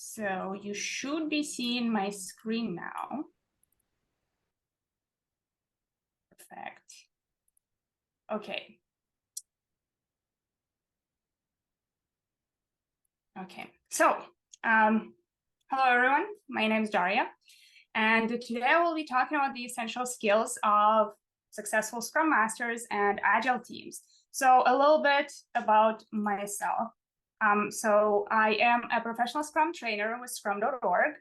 So you should be seeing my screen now. Perfect. Okay. Okay. So, hello everyone. My name is Daria, and today we'll be talking about the essential skills of successful Scrum Masters and Agile teams. So a little bit about myself. So I am a professional Scrum trainer with Scrum.org.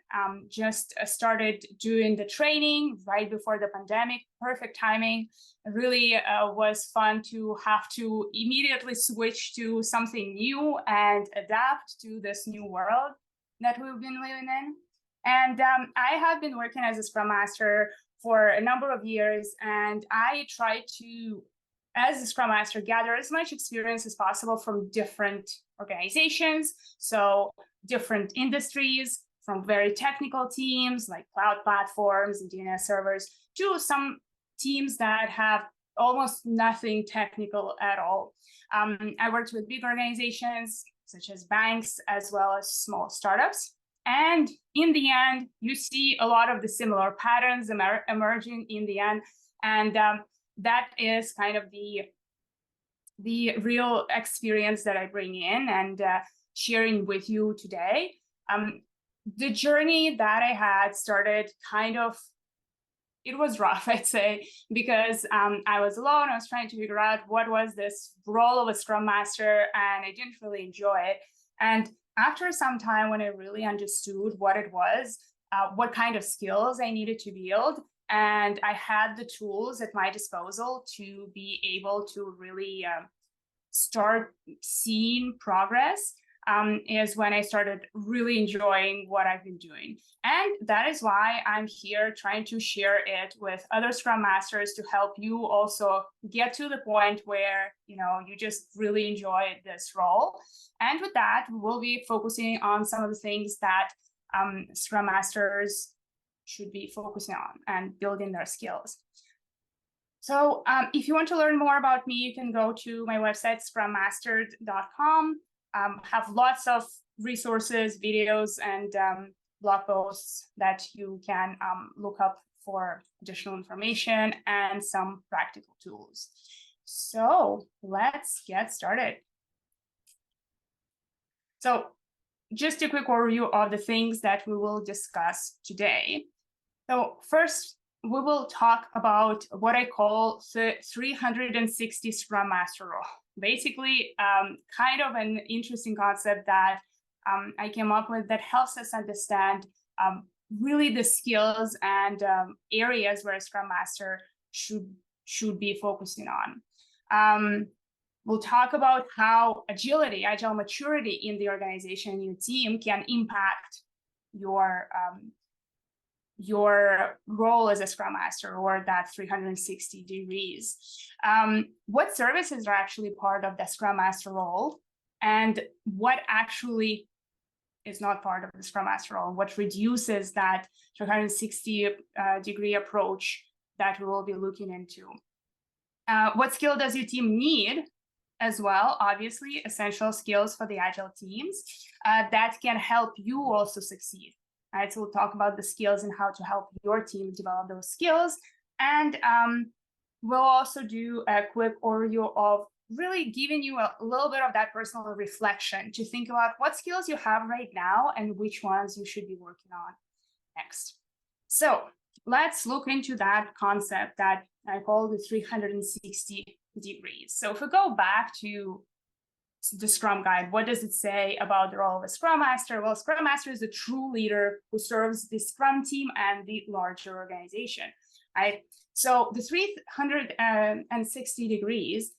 Just started doing the training right before the pandemic. Perfect timing. It really was fun to have to immediately switch to something new and adapt to this new world that we've been living in. And I have been working as a Scrum Master for a number of years, and I try to, as a Scrum Master, gather as much experience as possible from different organizations, so different industries, from very technical teams like cloud platforms and DNS servers to some teams that have almost nothing technical at all. I worked with big organizations such as banks as well as small startups. And in the end, you see a lot of the similar patterns emerging in the end. And that is kind of the real experience that I bring in and sharing with you today. The journey that I had started kind of, it was rough, I'd say, because I was alone. I was trying to figure out what was this role of a Scrum Master, and I didn't really enjoy it. And after some time, when I really understood what it was, what kind of skills I needed to build, and I had the tools at my disposal to be able to really start seeing progress, is when I started really enjoying what I've been doing. And that is why I'm here trying to share it with other Scrum Masters to help you also get to the point where, you just really enjoy this role. And with that, we'll be focusing on some of the things that Scrum Masters should be focusing on and building their skills. So if you want to learn more about me, you can go to my website, scrummaster.com. Have lots of resources, videos, and blog posts that you can look up for additional information and some practical tools. So let's get started. So just a quick overview of the things that we will discuss today. So first, we will talk about what I call the 360 Scrum Master role. Basically, kind of an interesting concept that I came up with that helps us understand really the skills and areas where a Scrum Master should be focusing on. We'll talk about how agility, agile maturity in the organization and your team can impact your role as a Scrum Master, or that 360 degrees. What services are actually part of the Scrum Master role, and what actually is not part of the Scrum Master role, what reduces that 360 degree approach that we will be looking into. What skill does your team need as well? Obviously, essential skills for the Agile teams that can help you also succeed. Right, so we'll talk about the skills and how to help your team develop those skills. And we'll also do a quick overview of really giving you a little bit of that personal reflection to think about what skills you have right now and which ones you should be working on next. So let's look into that concept that I call the 360 degrees. So if we go back to the Scrum Guide, what does it say about the role of a Scrum Master? Well, Scrum Master is a true leader who serves the Scrum team and the larger organization, right? So the 360 degrees,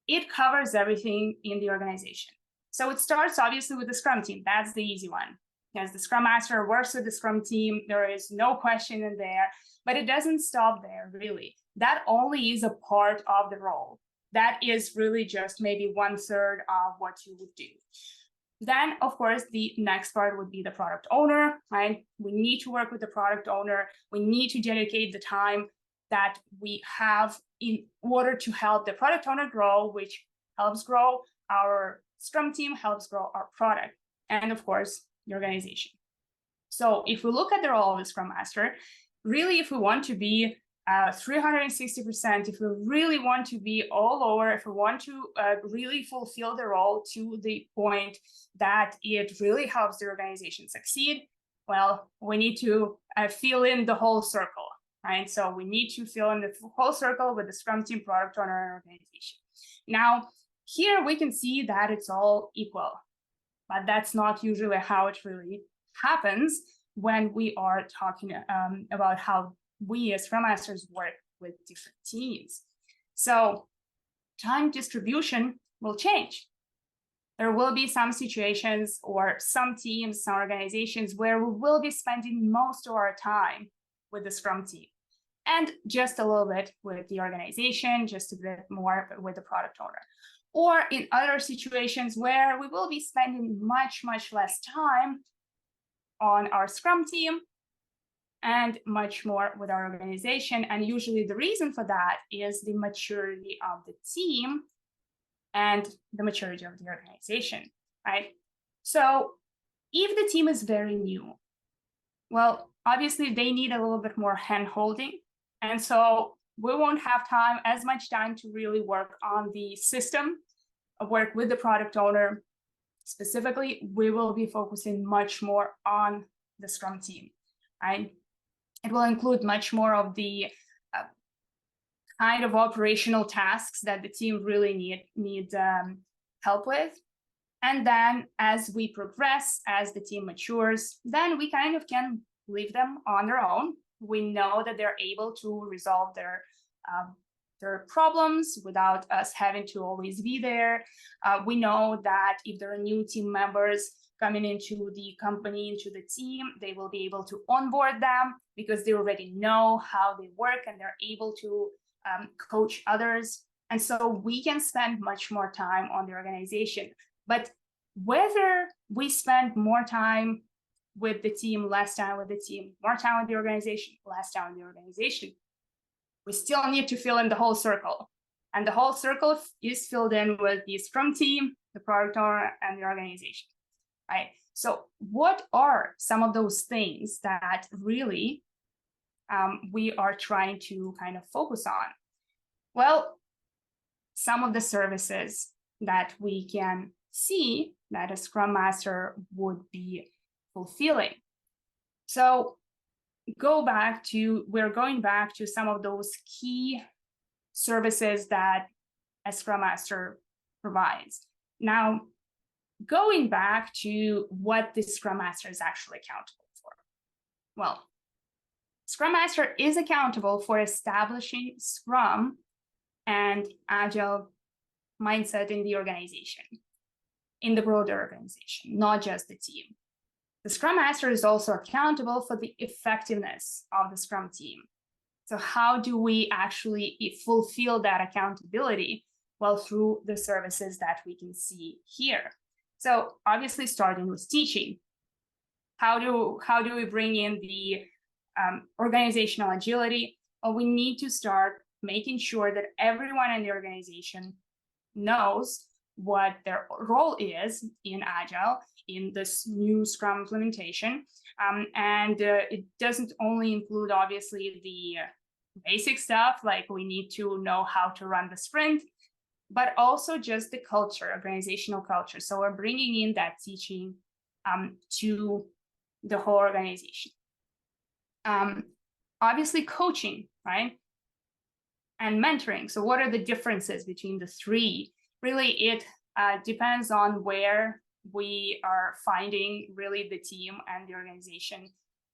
it covers everything in the organization. So it starts obviously with the Scrum team. That's the easy one. As the Scrum Master works with the Scrum team, there is no question in there, but it doesn't stop there, really. That only is a part of the role. That is really just maybe 1/3 of what you would do. Then, of course, the next part would be the product owner, right? We need to work with the product owner. We need to dedicate the time that we have in order to help the product owner grow, which helps grow our Scrum team, helps grow our product, and of course, the organization. So if we look at the role of the Scrum Master, really, if we want to be 360%, if we really want to be all over, if we want to really fulfill the role to the point that it really helps the organization succeed, well, we need to fill in the whole circle, right? So we need to fill in the whole circle with the Scrum team, product owner, and organization. Now, here we can see that it's all equal, but that's not usually how it really happens when we are talking about how we as Scrum Masters work with different teams. So time distribution will change. There will be some situations or some teams, some organizations where we will be spending most of our time with the Scrum team and just a little bit with the organization, just a bit more with the product owner. Or in other situations where we will be spending much, much less time on our Scrum team and much more with our organization. And usually the reason for that is the maturity of the team and the maturity of the organization, right? So if the team is very new, well, obviously they need a little bit more hand-holding. And so we won't have as much time to really work on the system, work with the product owner. Specifically, we will be focusing much more on the Scrum team, right? It will include much more of the kind of operational tasks that the team really need help with. And then as we progress, as the team matures, then we kind of can leave them on their own. We know that they're able to resolve their problems without us having to always be there. We know that if there are new team members coming into the company, into the team, they will be able to onboard them because they already know how they work and they're able to coach others. And so we can spend much more time on the organization. But whether we spend more time with the team, less time with the team, more time with the organization, less time with the organization, we still need to fill in the whole circle. And the whole circle is filled in with the Scrum team, the product owner, and the organization, right? So what are some of those things that really we are trying to kind of focus on? Well, some of the services that we can see that a Scrum Master would be fulfilling. So we're going back to some of those key services that a Scrum Master provides. Now, going back to what the Scrum Master is actually accountable for. Well, Scrum Master is accountable for establishing Scrum and Agile mindset in the organization, in the broader organization, not just the team. The Scrum Master is also accountable for the effectiveness of the Scrum team. So how do we actually fulfill that accountability? Well, through the services that we can see here. So obviously starting with teaching. How do we bring in the organizational agility? Well, we need to start making sure that everyone in the organization knows what their role is in Agile, in this new Scrum implementation. And it doesn't only include, obviously, the basic stuff, like we need to know how to run the sprint, but also just the culture, organizational culture. So we're bringing in that teaching to the whole organization. Obviously, coaching, right? And mentoring. So what are the differences between the three? Really, it depends on where we are finding really the team and the organization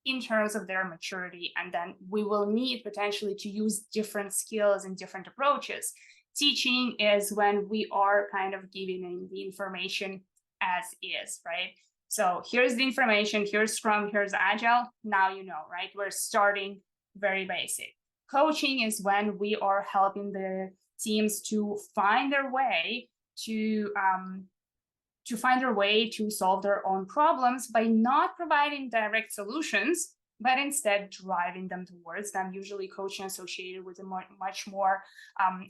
in terms of their maturity. And then we will need potentially to use different skills and different approaches. Teaching is when we are kind of giving the information as is, right? So here's the information, here's Scrum, here's Agile. Now you know, right? We're starting very basic. Coaching is when we are helping the teams to find their way to solve their own problems by not providing direct solutions, but instead driving them towards them. Usually coaching associated with much more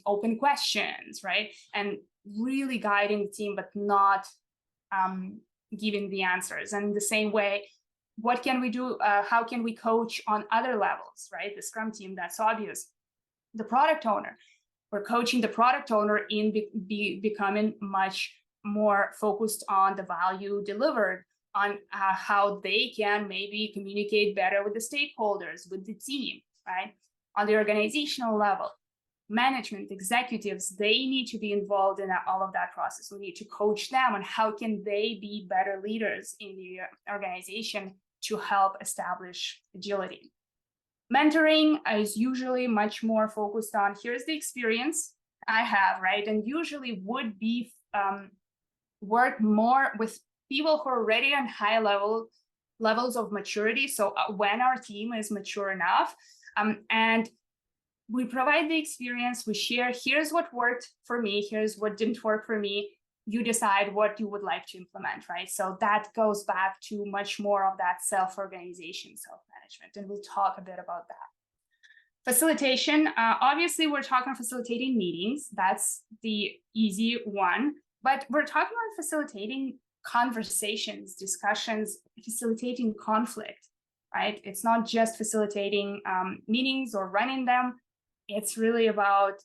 open questions, right? And really guiding the team, but not giving the answers. And the same way, what can we do? How can we coach on other levels, right? The Scrum team, that's obvious. The product owner, we're coaching the product owner in becoming much more focused on the value delivered, on how they can maybe communicate better with the stakeholders, with the team, right? On the organizational level, management, executives, they need to be involved in all of that process. We need to coach them on how can they be better leaders in the organization to help establish agility. Mentoring is usually much more focused on, here's the experience I have, right? And usually would be work more with people who are already on high levels of maturity. So when our team is mature enough, and we provide the experience, we share, here's what worked for me, here's what didn't work for me, you decide what you would like to implement, right? So that goes back to much more of that self-organization, self-management, and we'll talk a bit about that. Facilitation, obviously we're talking facilitating meetings, that's the easy one, but we're talking about facilitating conversations, discussions, facilitating conflict, right? It's not just facilitating meetings or running them, it's really about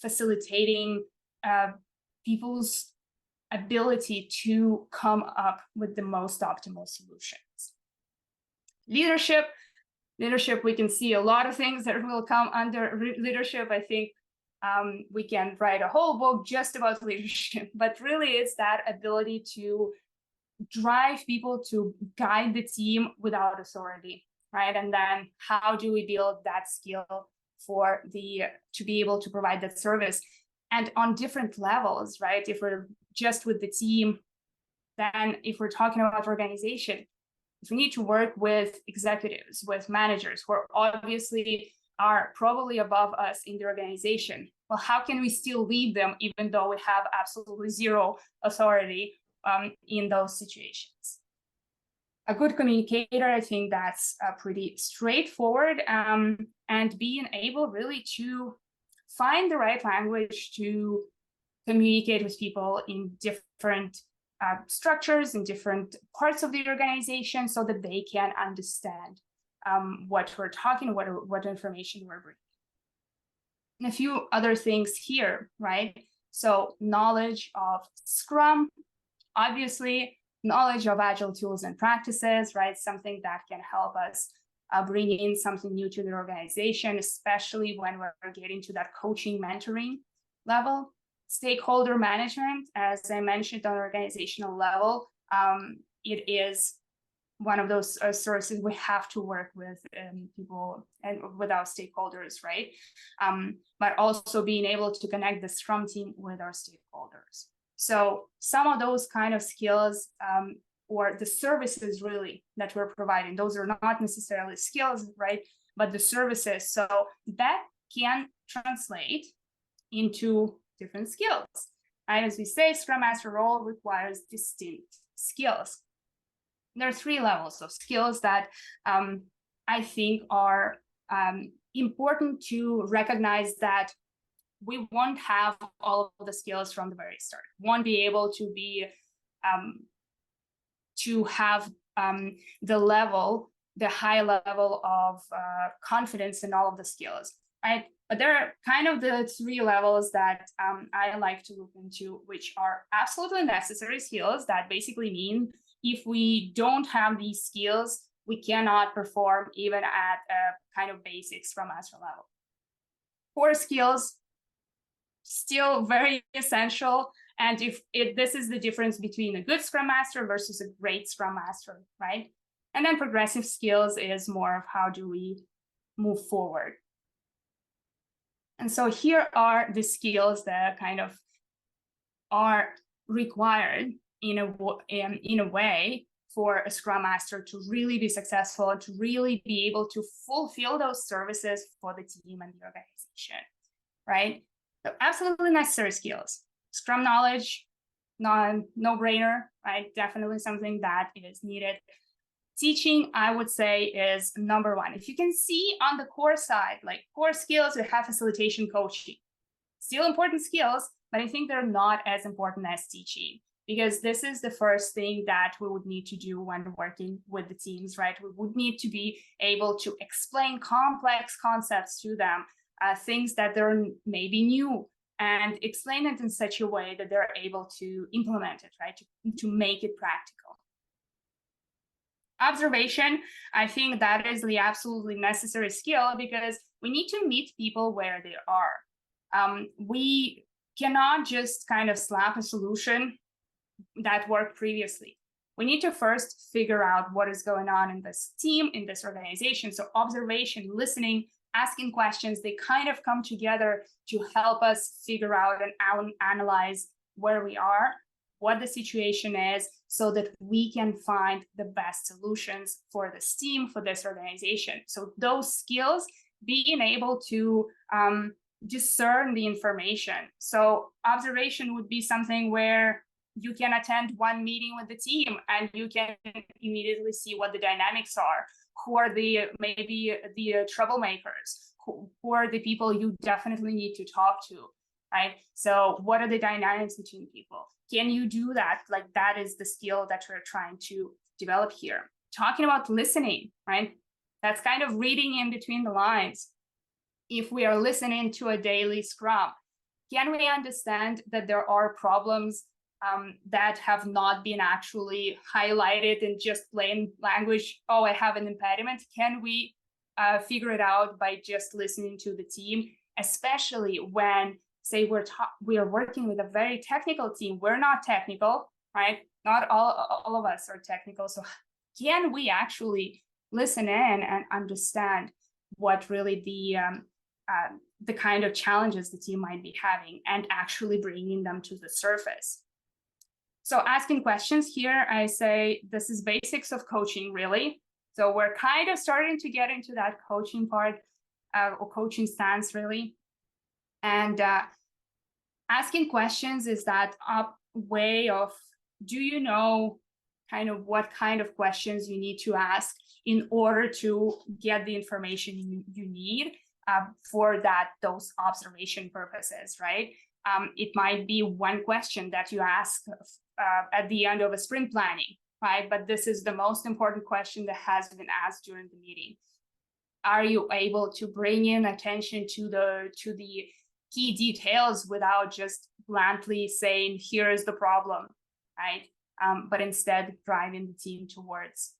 facilitating people's ability to come up with the most optimal solutions. Leadership, we can see a lot of things that will come under leadership. I think we can write a whole book just about leadership, but really it's that ability to drive people, to guide the team without authority, right? And then how do we build that skill to be able to provide that service, and on different levels, right? If we're just with the team, then if we're talking about organization, if we need to work with executives, with managers who are obviously are probably above us in the organization, well, how can we still lead them even though we have absolutely zero authority in those situations? A good communicator, I think that's pretty straightforward, and being able really to find the right language to communicate with people in different structures, in different parts of the organization, so that they can understand what we're talking, what information we're bringing. And a few other things here, right? So knowledge of Scrum, obviously, knowledge of Agile tools and practices, right? Something that can help us bring in something new to the organization, especially when we're getting to that coaching, mentoring level. Stakeholder management, as I mentioned, on organizational level, it is one of those sources we have to work with people and with our stakeholders, right? But also being able to connect the Scrum team with our stakeholders. So some of those kind of skills or the services really that we're providing, those are not necessarily skills, right? But the services, so that can translate into different skills. And as we say, Scrum Master role requires distinct skills. There are 3 levels of skills that I think are important to recognize, that we won't have all of the skills from the very start. We won't be able to be to have the high level of confidence in all of the skills, right? But there are kind of the 3 levels that I like to look into, which are absolutely necessary skills that basically mean if we don't have these skills, we cannot perform even at a kind of basic Scrum Master level. Core skills, still very essential. And if this is the difference between a good Scrum Master versus a great Scrum Master, right? And then progressive skills is more of how do we move forward. And so here are the skills that kind of are required in a way for a Scrum Master to really be successful and to really be able to fulfill those services for the team and the organization, right? So absolutely necessary skills. Scrum knowledge, no-brainer, right? Definitely something that is needed. Teaching, I would say, is number 1. If you can see on the core side, like core skills, we have facilitation, coaching. Still important skills, but I think they're not as important as teaching. because this is the first thing that we would need to do when working with the teams, right? We would need to be able to explain complex concepts to them, things that they're maybe new, and explain it in such a way that they're able to implement it, right? To make it practical. Observation, I think that is the absolutely necessary skill, because we need to meet people where they are. We cannot just kind of slap a solution that worked previously. We need to first figure out what is going on in this team, in this organization. So observation, listening, asking questions, they kind of come together to help us figure out and analyze where we are, what the situation is, so that we can find the best solutions for this team, for this organization. So those skills, being able to discern the information. So observation would be something where you can attend one meeting with the team and you can immediately see what the dynamics are, who are maybe the troublemakers, who are the people you definitely need to talk to, right? So what are the dynamics between people? Can you do that? Like, that is the skill that we're trying to develop here. Talking about listening, right? That's kind of reading in between the lines. If we are listening to a daily Scrum, can we understand that there are problems that have not been actually highlighted in just plain language? Oh, I have an impediment. Can we figure it out by just listening to the team, especially when, say, we are working with a very technical team? We're not technical, right? Not all of us are technical. So can we actually listen in and understand what really the kind of challenges the team might be having, and actually bringing them to the surface? So asking questions here, I say this is basics of coaching, really. So we're kind of starting to get into that coaching part, or coaching stance, really. And asking questions is that way of, do you know kind of what kind of questions you need to ask in order to get the information you need for those observation purposes, right? It might be one question that you ask at the end of a sprint planning, right? But this is the most important question that has been asked during the meeting. Are you able to bring in attention to the key details without just bluntly saying, here is the problem, right? But instead driving the team towards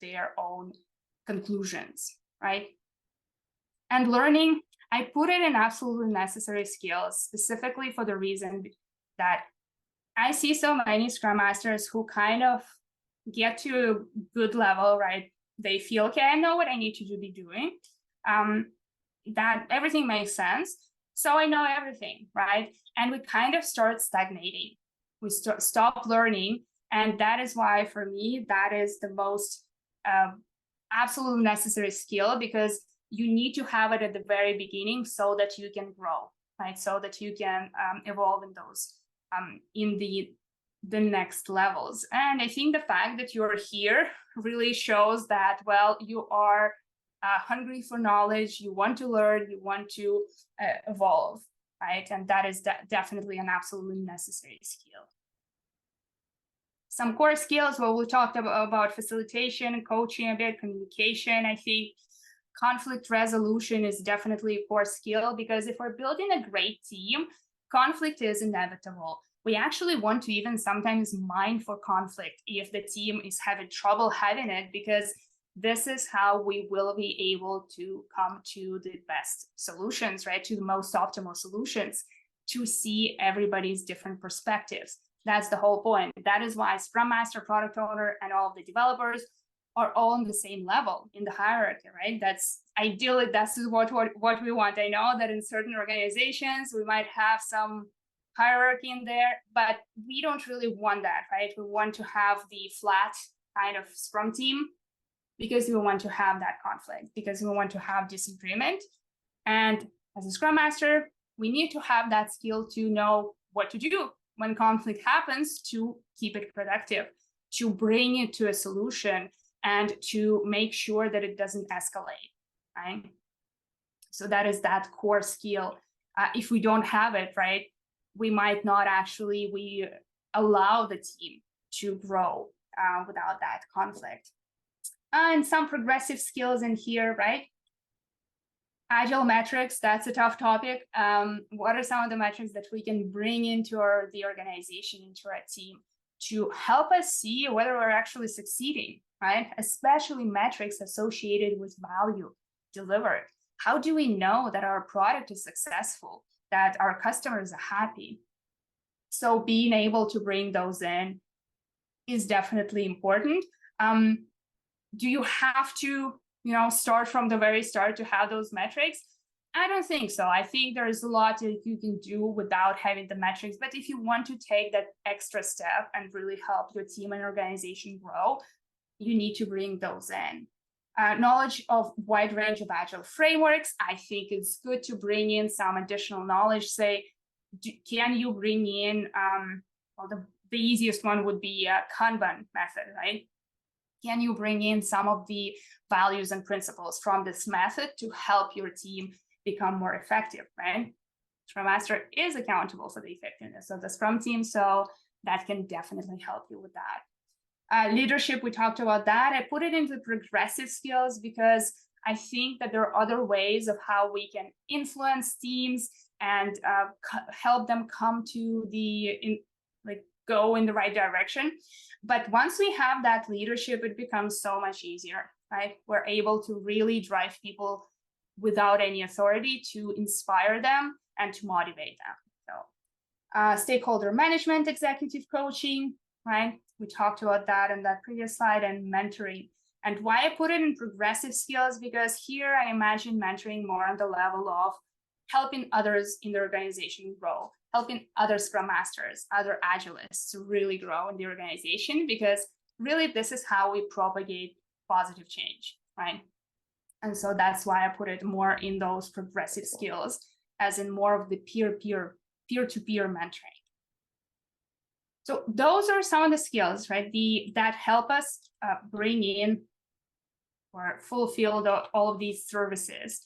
their own conclusions, right? And learning, I put it in absolutely necessary skills, specifically for the reason that I see so many Scrum Masters who kind of get to a good level, right? They feel, okay, I know what I need to be doing. That everything makes sense. So I know everything, right? And we kind of start stagnating. We stop learning. And that is why, for me, that is the most absolutely necessary skill, because you need to have it at the very beginning so that you can grow, right? So that you can evolve in those, in the next levels. And I think the fact that you're here really shows that, well, you are hungry for knowledge, you want to learn, you want to evolve, right? And that is definitely an absolutely necessary skill. Some core skills, well, we talked about facilitation, coaching a bit, communication. I think conflict resolution is definitely a core skill, because if we're building a great team, conflict is inevitable. We actually want to even sometimes mine for conflict if the team is having trouble having it, because this is how we will be able to come to the best solutions, right? To the most optimal solutions, to see everybody's different perspectives. That's the whole point. That is why Scrum Master, Product Owner, and all of the developers are all on the same level in the hierarchy, right? That's ideally, that's what we want. I know that in certain organizations, we might have some hierarchy in there, but we don't really want that, right? We want to have the flat kind of Scrum team, because we want to have that conflict, because we want to have disagreement. And as a Scrum Master, we need to have that skill to know what to do when conflict happens, to keep it productive, to bring it to a solution, and to make sure that it doesn't escalate, right? So that is that core skill. If we don't have it, right, we might not actually, allow the team to grow without that conflict. And some progressive skills in here, right? Agile metrics, that's a tough topic. What are some of the metrics that we can bring into the organization, into our team, to help us see whether we're actually succeeding, right? Especially metrics associated with value delivered. How do we know that our product is successful, that our customers are happy? So being able to bring those in is definitely important. Do you have to, start from the very start to have those metrics? I don't think so. I think there's a lot that you can do without having the metrics. But if you want to take that extra step and really help your team and organization grow, you need to bring those in. Knowledge of wide range of Agile frameworks. I think it's good to bring in some additional knowledge. Say, can you bring in, well, the easiest one would be a Kanban method, right? Can you bring in some of the values and principles from this method to help your team become more effective, right? Scrum Master is accountable for the effectiveness of the Scrum team, so that can definitely help you with that. Leadership, we talked about that. I put it into progressive skills because I think that there are other ways of how we can influence teams and help them come to go in the right direction. But once we have that leadership, it becomes so much easier, right? We're able to really drive people without any authority, to inspire them and to motivate them. So stakeholder management, executive coaching, right? We talked about that in that previous slide, and mentoring. And why I put it in progressive skills, because here I imagine mentoring more on the level of helping others in the organization grow, helping other Scrum Masters, other Agilists to really grow in the organization, because really this is how we propagate positive change, right? And so that's why I put it more in those progressive skills, as in more of the peer-to-peer mentoring. So those are some of the skills, right, that help us bring in or fulfill all of these services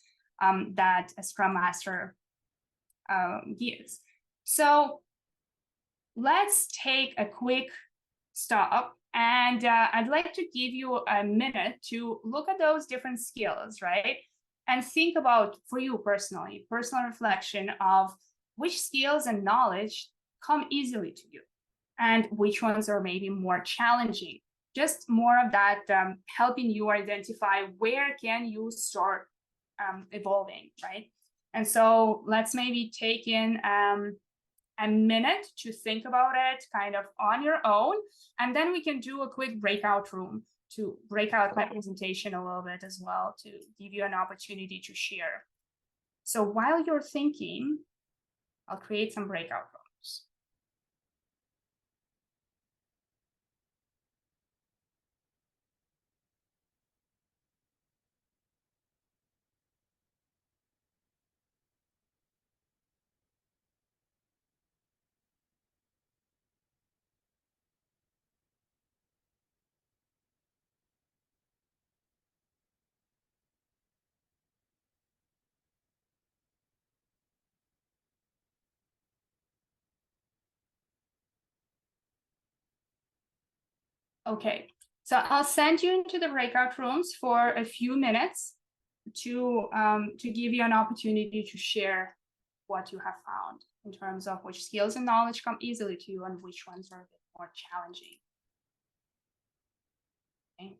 that a Scrum Master gives. So let's take a quick stop, and I'd like to give you a minute to look at those different skills, right? And think about, for you personally, personal reflection of which skills and knowledge come easily to you and which ones are maybe more challenging. Just more of that helping you identify where can you start evolving, right? And so let's maybe take in a minute to think about it kind of on your own, and then we can do a quick breakout room to break out my presentation a little bit as well, to give you an opportunity to share. So while you're thinking, I'll create some breakout rooms. Okay, so I'll send you into the breakout rooms for a few minutes to give you an opportunity to share what you have found in terms of which skills and knowledge come easily to you and which ones are a bit more challenging. Okay.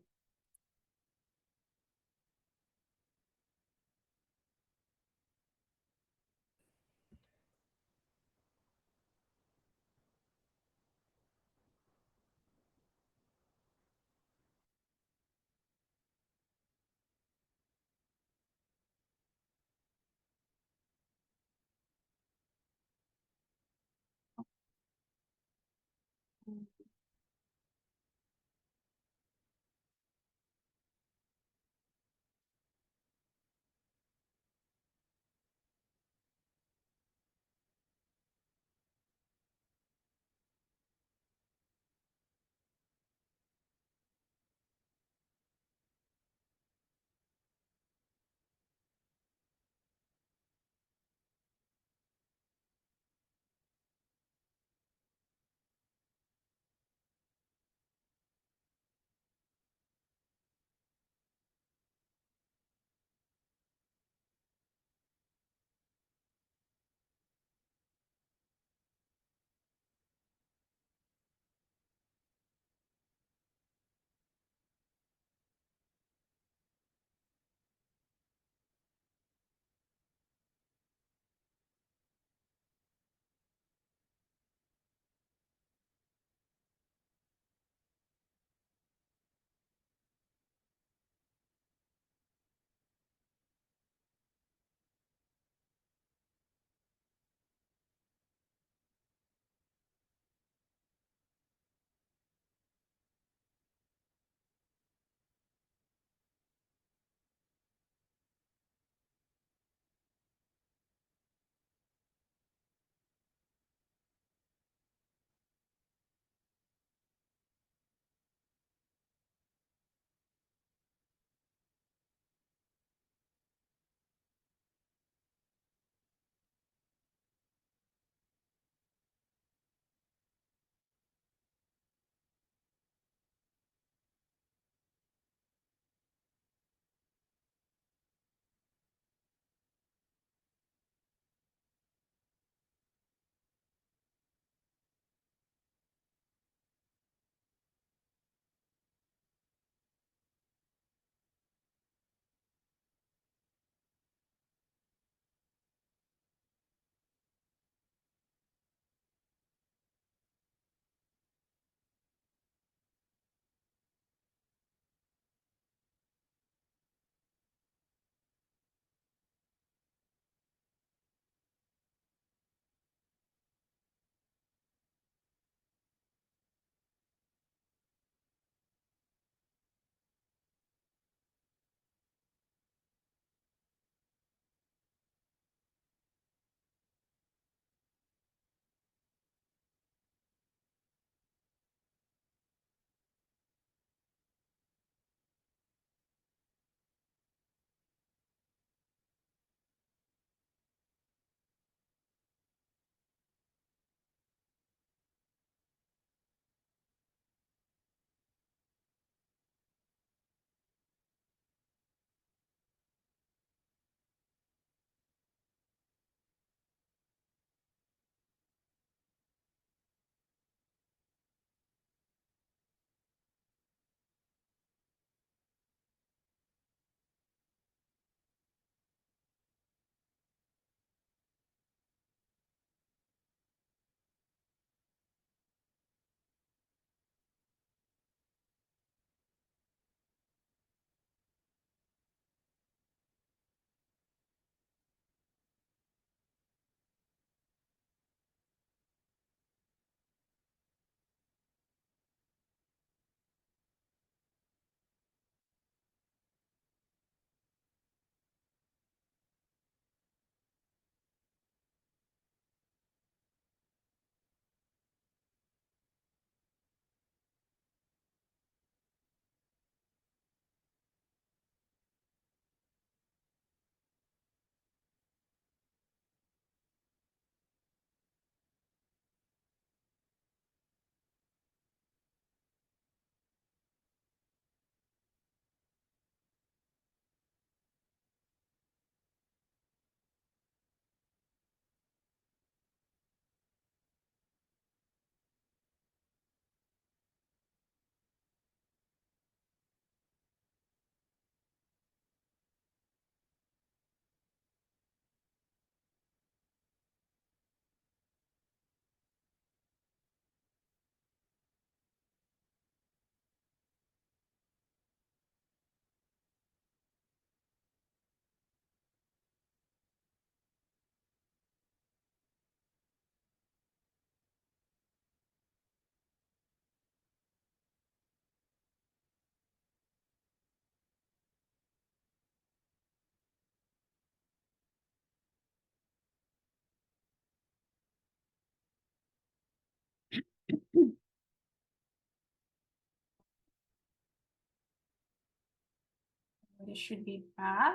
You should be back.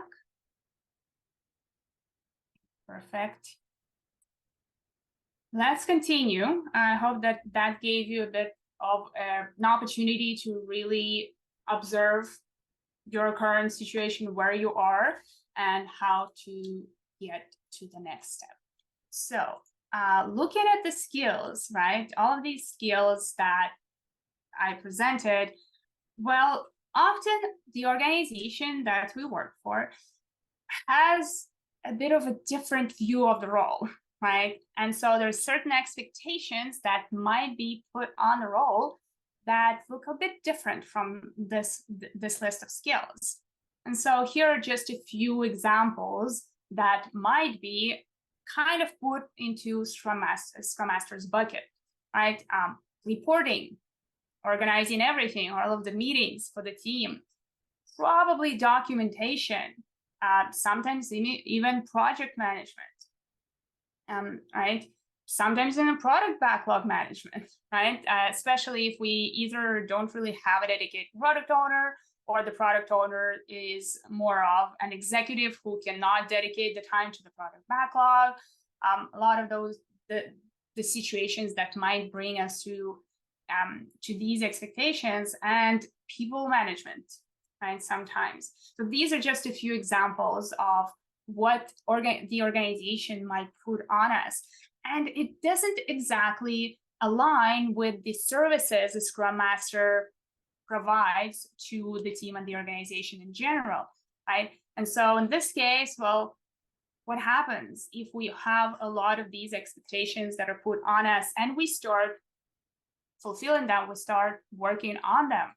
Perfect. Let's continue. I hope that that gave you a bit of an opportunity to really observe your current situation, where you are, and how to get to the next step. So looking at the skills, right? All of these skills that I presented, well, often the organization that we work for has a bit of a different view of the role, right? And so there's certain expectations that might be put on the role that look a bit different from this list of skills. And so here are just a few examples that might be kind of put into Scrum Master's bucket, right? Reporting, organizing everything, all of the meetings for the team, probably documentation, sometimes even project management, right? Sometimes in a product backlog management, right? Especially if we either don't really have a dedicated product owner, or the product owner is more of an executive who cannot dedicate the time to the product backlog. A lot of those, the situations that might bring us to these expectations, and people management, right? Sometimes. So these are just a few examples of what the organization might put on us. And it doesn't exactly align with the services a Scrum Master provides to the team and the organization in general, right? And so in this case, well, what happens if we have a lot of these expectations that are put on us and we start fulfilling them, we start working on them?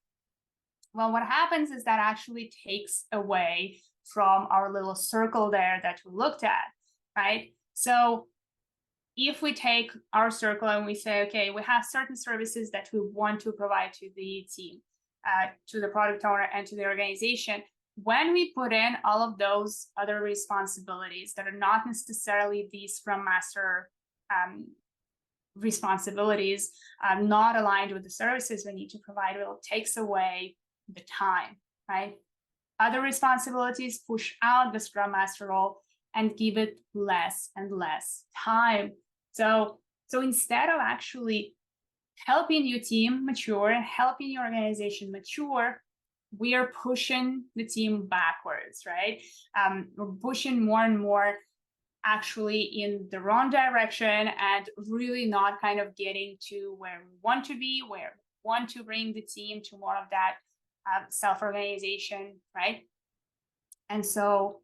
Well, what happens is that actually takes away from our little circle there that we looked at, right? So if we take our circle and we say, okay, we have certain services that we want to provide to the team, to the product owner and to the organization, when we put in all of those other responsibilities that are not necessarily the Scrum Master responsibilities, not aligned with the services we need to provide, it takes away the time, right? Other responsibilities push out the Scrum Master role and give it less and less time. So instead of actually helping your team mature and helping your organization mature, we are pushing the team backwards, right? We're pushing more and more actually in the wrong direction, and really not kind of getting to where we want to be, where we want to bring the team to more of that self-organization, right? And so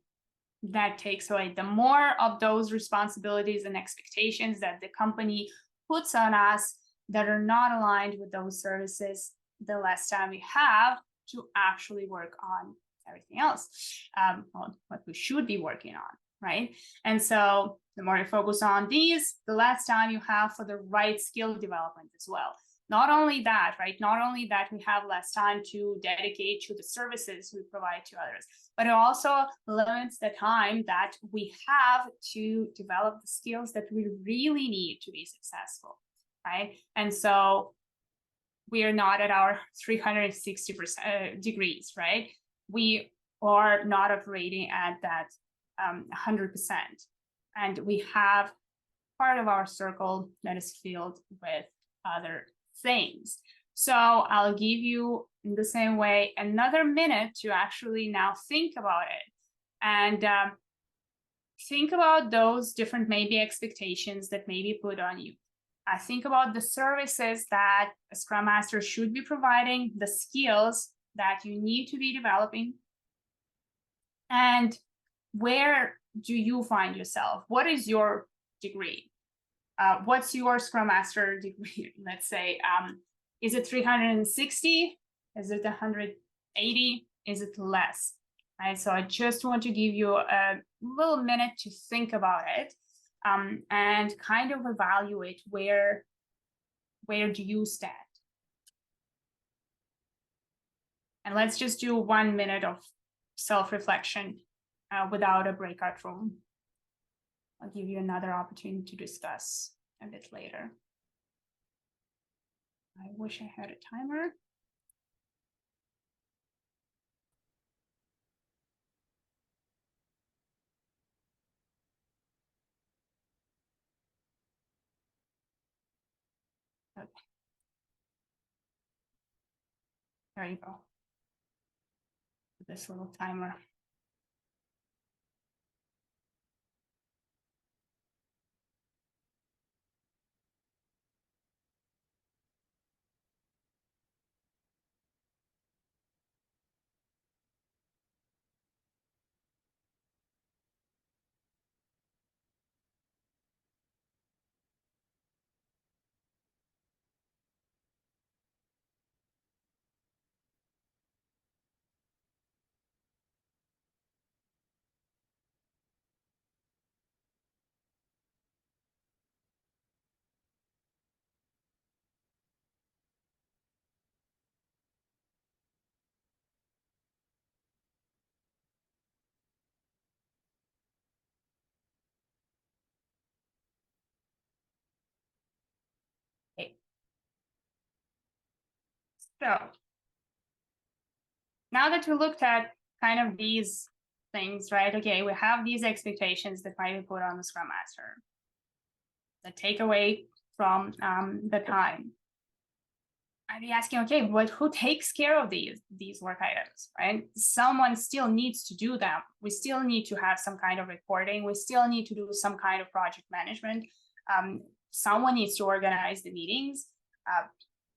that takes away the more of those responsibilities and expectations that the company puts on us that are not aligned with those services, the less time we have to actually work on everything else, on what we should be working on, right? And so the more you focus on these, the less time you have for the right skill development as well. Not only that, right? Not only that we have less time to dedicate to the services we provide to others, but it also limits the time that we have to develop the skills that we really need to be successful, right? And so we are not at our 360% degrees, right? We are not operating at that 100%. And we have part of our circle that is filled with other things. So I'll give you, in the same way, another minute to actually now think about it. And think about those different maybe expectations that may be put on you. Think about the services that a Scrum Master should be providing, the skills that you need to be developing, and where do you find yourself? What is your degree? What's your Scrum Master degree? Let's say, is it 360? Is it 180? Is it less? Right. So I just want to give you a little minute to think about it, and kind of evaluate where do you stand. And let's just do 1 minute of self-reflection without a breakout room. I'll give you another opportunity to discuss a bit later. I wish I had a timer. There you go. This little timer. Okay. So now that we looked at kind of these things, right? Okay, we have these expectations that might be put on the Scrum Master. The takeaway from the time. I'd be asking, okay, but who takes care of these work items, right? Someone still needs to do them. We still need to have some kind of reporting. We still need to do some kind of project management. Someone needs to organize the meetings.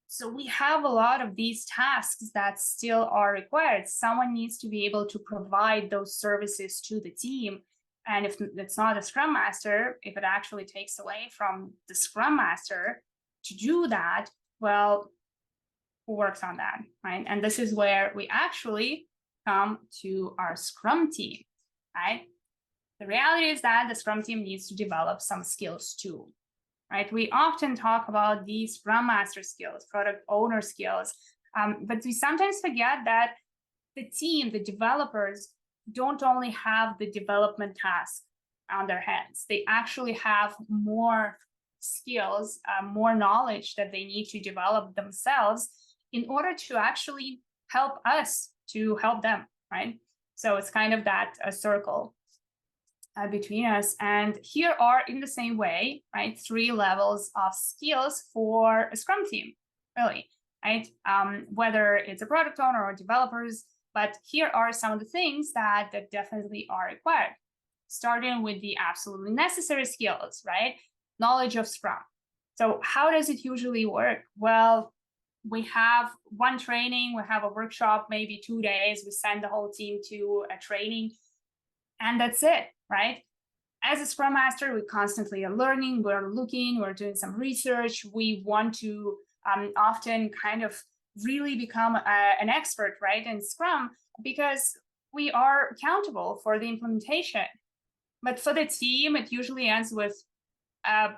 So we have a lot of these tasks that still are required. Someone needs to be able to provide those services to the team. And if it's not a Scrum Master, if it actually takes away from the Scrum Master to do that, well, who works on that, right? And this is where we actually come to our Scrum team, right? The reality is that the Scrum team needs to develop some skills too, right? We often talk about these Scrum Master skills, product owner skills, but we sometimes forget that the team, the developers, don't only have the development task on their hands. They actually have more skills, more knowledge that they need to develop themselves in order to actually help us to help them, right? So it's kind of that a circle between us. And here are, in the same way, right, 3 levels of skills for a Scrum team, really, right? Whether it's a product owner or developers, but here are some of the things that definitely are required. Starting with the absolutely necessary skills, right? Knowledge of Scrum. So how does it usually work? Well, we have one training, we have a workshop, maybe 2 days, we send the whole team to a training, and that's it, right? As a Scrum Master, we constantly are learning, we're looking, we're doing some research, we want to often kind of really become an expert, right, in Scrum, because we are accountable for the implementation. But for the team, it usually ends with a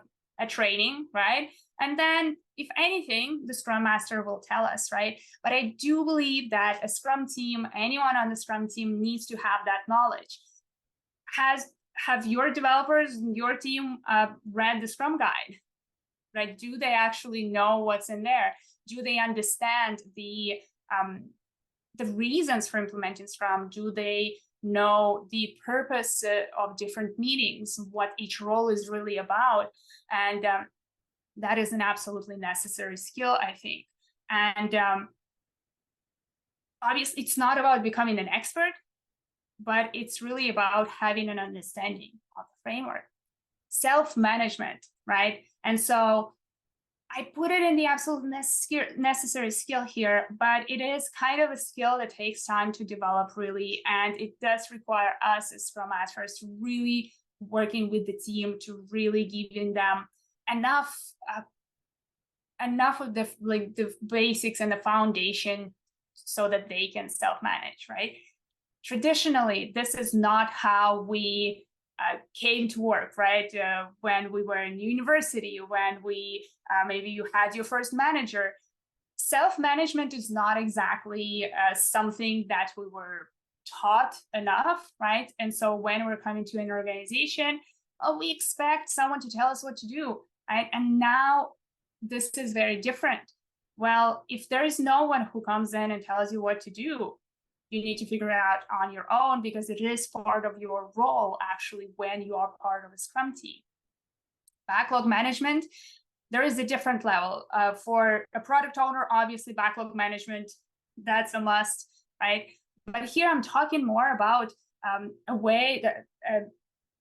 training, right? And then, if anything, the Scrum Master will tell us, right? But I do believe that a Scrum team, anyone on the Scrum team needs to have that knowledge. Have your developers, your team read the Scrum Guide, right? Do they actually know what's in there? Do they understand the reasons for implementing Scrum? Do they know the purpose of different meetings, what each role is really about? And that is an absolutely necessary skill, I think. And obviously, it's not about becoming an expert, but it's really about having an understanding of the framework. Self-management, right? And so I put it in the absolute necessary skill here, but it is kind of a skill that takes time to develop, really, and it does require us as Scrum Masters to really working with the team, to really giving them enough of the basics and the foundation so that they can self-manage, right? Traditionally, this is not how we came to work, right? When we were in university, when we maybe you had your first manager. Self-management is not exactly something that we were taught enough, right? And so when we're coming to an organization, we expect someone to tell us what to do, right? And now this is very different. Well, if there is no one who comes in and tells you what to do, you need to figure it out on your own, because it is part of your role, actually, when you are part of a Scrum team. Backlog management, there is a different level. For a product owner, obviously, backlog management that's a must, right? But here I'm talking more about a way that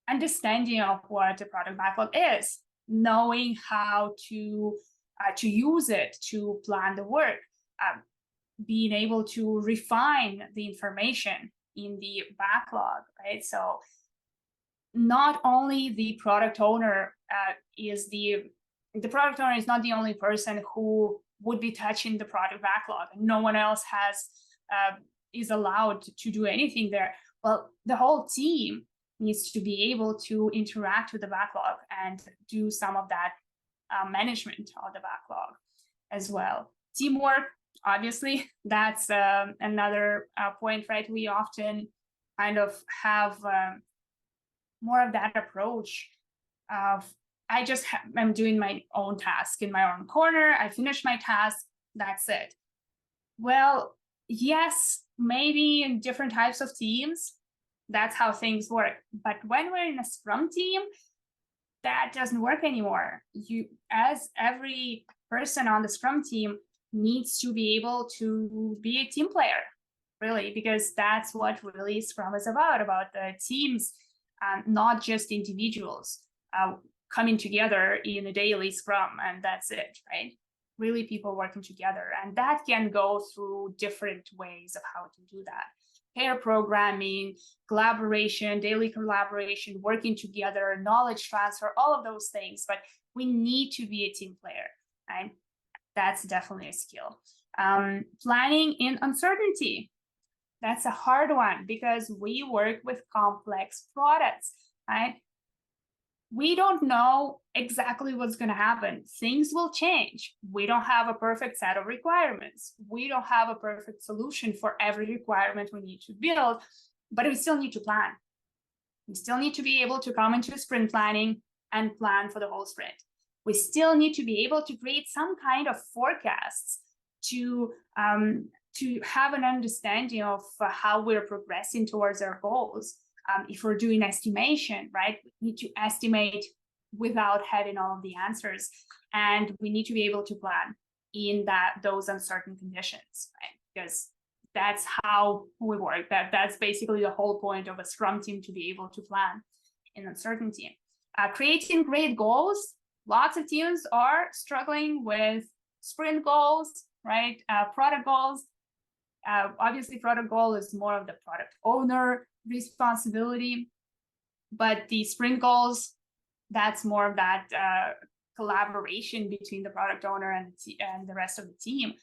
understanding of what a product backlog is, knowing how to use it to plan the work, being able to refine the information in the backlog, right? So not only the product owner the product owner is not the only person who would be touching the product backlog. No one else is allowed to do anything there. Well, the whole team needs to be able to interact with the backlog and do some of that management of the backlog as well. Teamwork, obviously, that's another point, right? We often kind of have more of that approach of I'm doing my own task in my own corner. I finish my task. That's it. Well, yes, maybe in different types of teams, that's how things work. But when we're in a Scrum team, that doesn't work anymore. As every person on the Scrum team needs to be able to be a team player, really, because that's what really Scrum is about the teams, not just individuals coming together in a daily Scrum, and that's it, right? Really people working together. And that can go through different ways of how to do that. Pair programming, collaboration, daily collaboration, working together, knowledge transfer, all of those things. But we need to be a team player, right? That's definitely a skill. Planning in uncertainty. That's a hard one because we work with complex products, right? We don't know exactly what's going to happen. Things will change. We don't have a perfect set of requirements. We don't have a perfect solution for every requirement we need to build, but we still need to plan. We still need to be able to come into sprint planning and plan for the whole sprint. We still need to be able to create some kind of forecasts to have an understanding of how we're progressing towards our goals. If we're doing estimation, right, we need to estimate without having all of the answers. And we need to be able to plan in those uncertain conditions, right? Because that's how we work. That's basically the whole point of a Scrum team, to be able to plan in uncertainty. Creating great goals. Lots of teams are struggling with sprint goals, right? Product goals. Obviously, product goal is more of the product owner responsibility, but the sprint goals, that's more of that collaboration between the product owner and the rest of the team.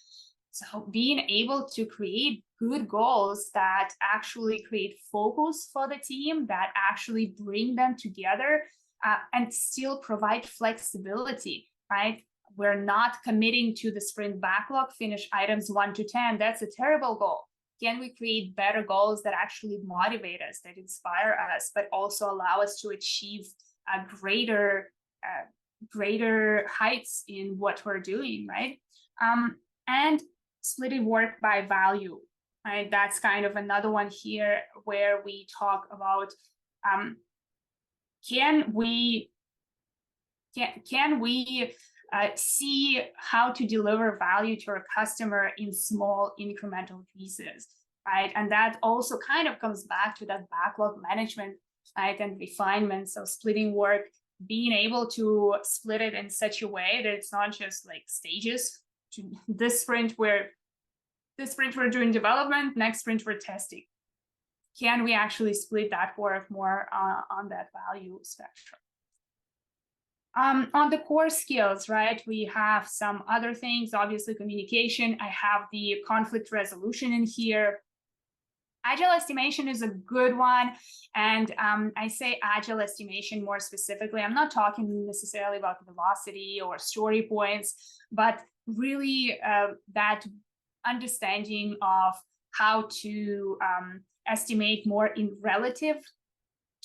So being able to create good goals that actually create focus for the team, that actually bring them together and still provide flexibility, right? We're not committing to the sprint backlog, finish items 1 to 10. That's a terrible goal. Can we create better goals that actually motivate us, that inspire us, but also allow us to achieve greater heights in what we're doing, right? And splitting work by value, right? That's kind of another one here where we talk about can we see how to deliver value to our customer in small incremental pieces, right? And that also kind of comes back to that backlog management, right, and refinement. So splitting work, being able to split it in such a way that it's not just like stages. This sprint we're doing development, next sprint we're testing. Can we actually split that work more on that value spectrum? On the core skills, right, we have some other things, obviously communication. I have the conflict resolution in here. Agile estimation is a good one. And I say agile estimation more specifically. I'm not talking necessarily about velocity or story points, but really that understanding of how to estimate more in relative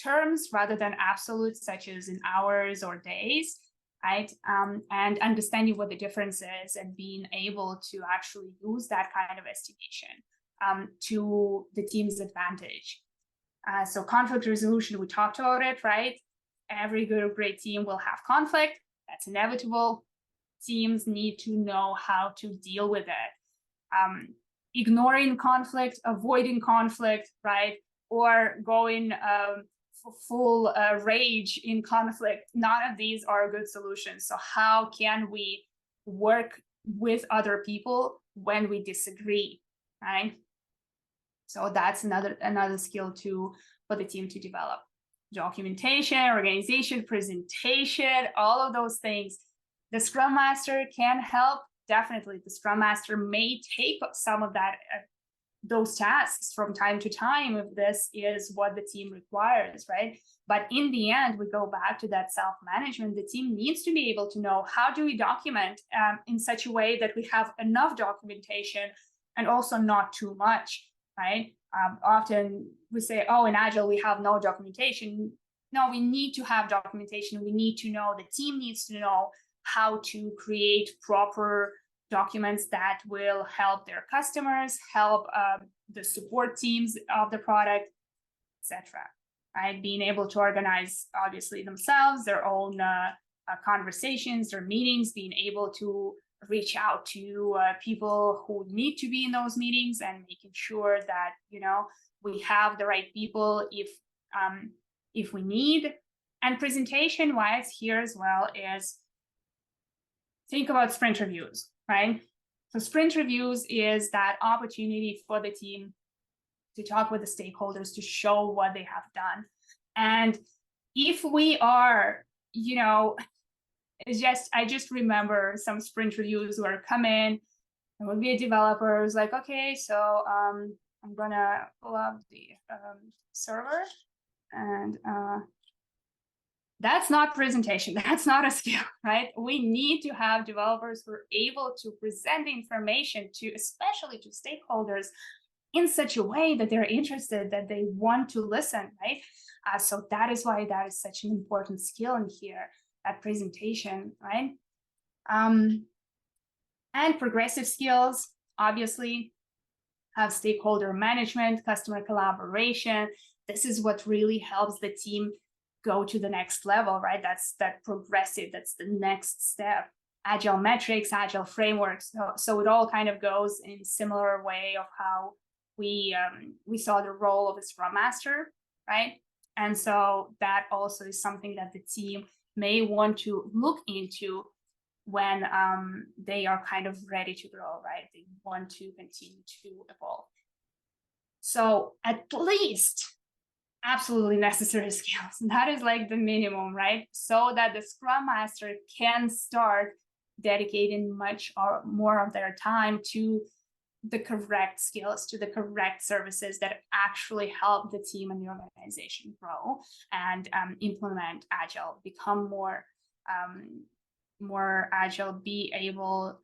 terms rather than absolute, such as in hours or days, right? And understanding what the difference is and being able to actually use that kind of estimation to the team's advantage. So conflict resolution, we talked about it, right? Every good or great team will have conflict. That's inevitable. Teams need to know how to deal with it. ignoring conflict, avoiding conflict, right? Or going full rage in conflict. None of these are good solutions. So how can we work with other people when we disagree, right? So that's another skill for the team to develop. Documentation, organization, presentation, all of those things. The Scrum Master can help. Definitely, the Scrum Master may take some of those tasks from time to time if this is what the team requires, right? But in the end, we go back to that self-management. The team needs to be able to know, how do we document in such a way that we have enough documentation and also not too much, right? Often we say, oh, in Agile, we have no documentation. No, we need to have documentation. We need to know, the team needs to know how to create proper documents that will help their customers, help the support teams of the product, etc. Right? Being able to organize, obviously, themselves, their own conversations, their meetings, being able to reach out to people who need to be in those meetings, and making sure that, you know, we have the right people if we need. And presentation wise here as well is, think about sprint reviews, right? So sprint reviews is that opportunity for the team to talk with the stakeholders, to show what they have done. And if we are, you know, I just remember some sprint reviews where come in, there would be a developer who's like, okay, so I'm gonna pull up the server, and that's not presentation. That's not a skill, right? We need to have developers who are able to present the information especially to stakeholders, in such a way that they're interested, that they want to listen, right? So that is why that is such an important skill in here, that presentation, right? And progressive skills, obviously, have stakeholder management, customer collaboration. This is what really helps the team go to the next level, right? That's that progressive, that's the next step. Agile metrics, agile frameworks. So it all kind of goes in similar way of how we saw the role of a Scrum Master, right? And so that also is something that the team may want to look into when they are kind of ready to grow, right? They want to continue to evolve. So at least absolutely necessary skills. That is like the minimum, right? So that the Scrum Master can start dedicating much or more of their time to the correct skills, to the correct services that actually help the team and the organization grow and implement Agile, become more Agile, be able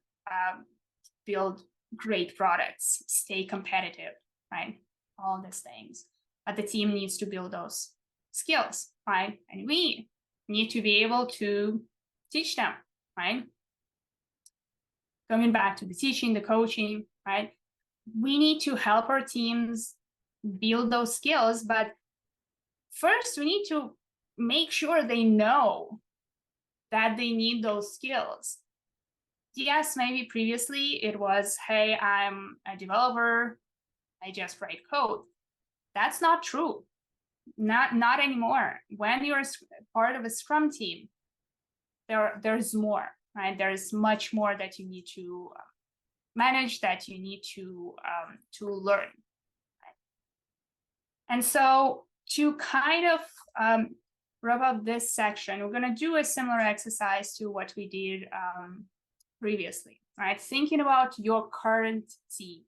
build great products, stay competitive, right? All these things. But the team needs to build those skills, right? And we need to be able to teach them, right? Coming back to the teaching, the coaching, right? We need to help our teams build those skills, but first we need to make sure they know that they need those skills. Yes, maybe previously it was, hey, I'm a developer, I just write code. That's not true. Not anymore. When you're part of a Scrum team, there's more, right? There's much more that you need to manage, that you need to learn. Right? And so to kind of wrap up this section, we're going to do a similar exercise to what we did previously, right? Thinking about your current team.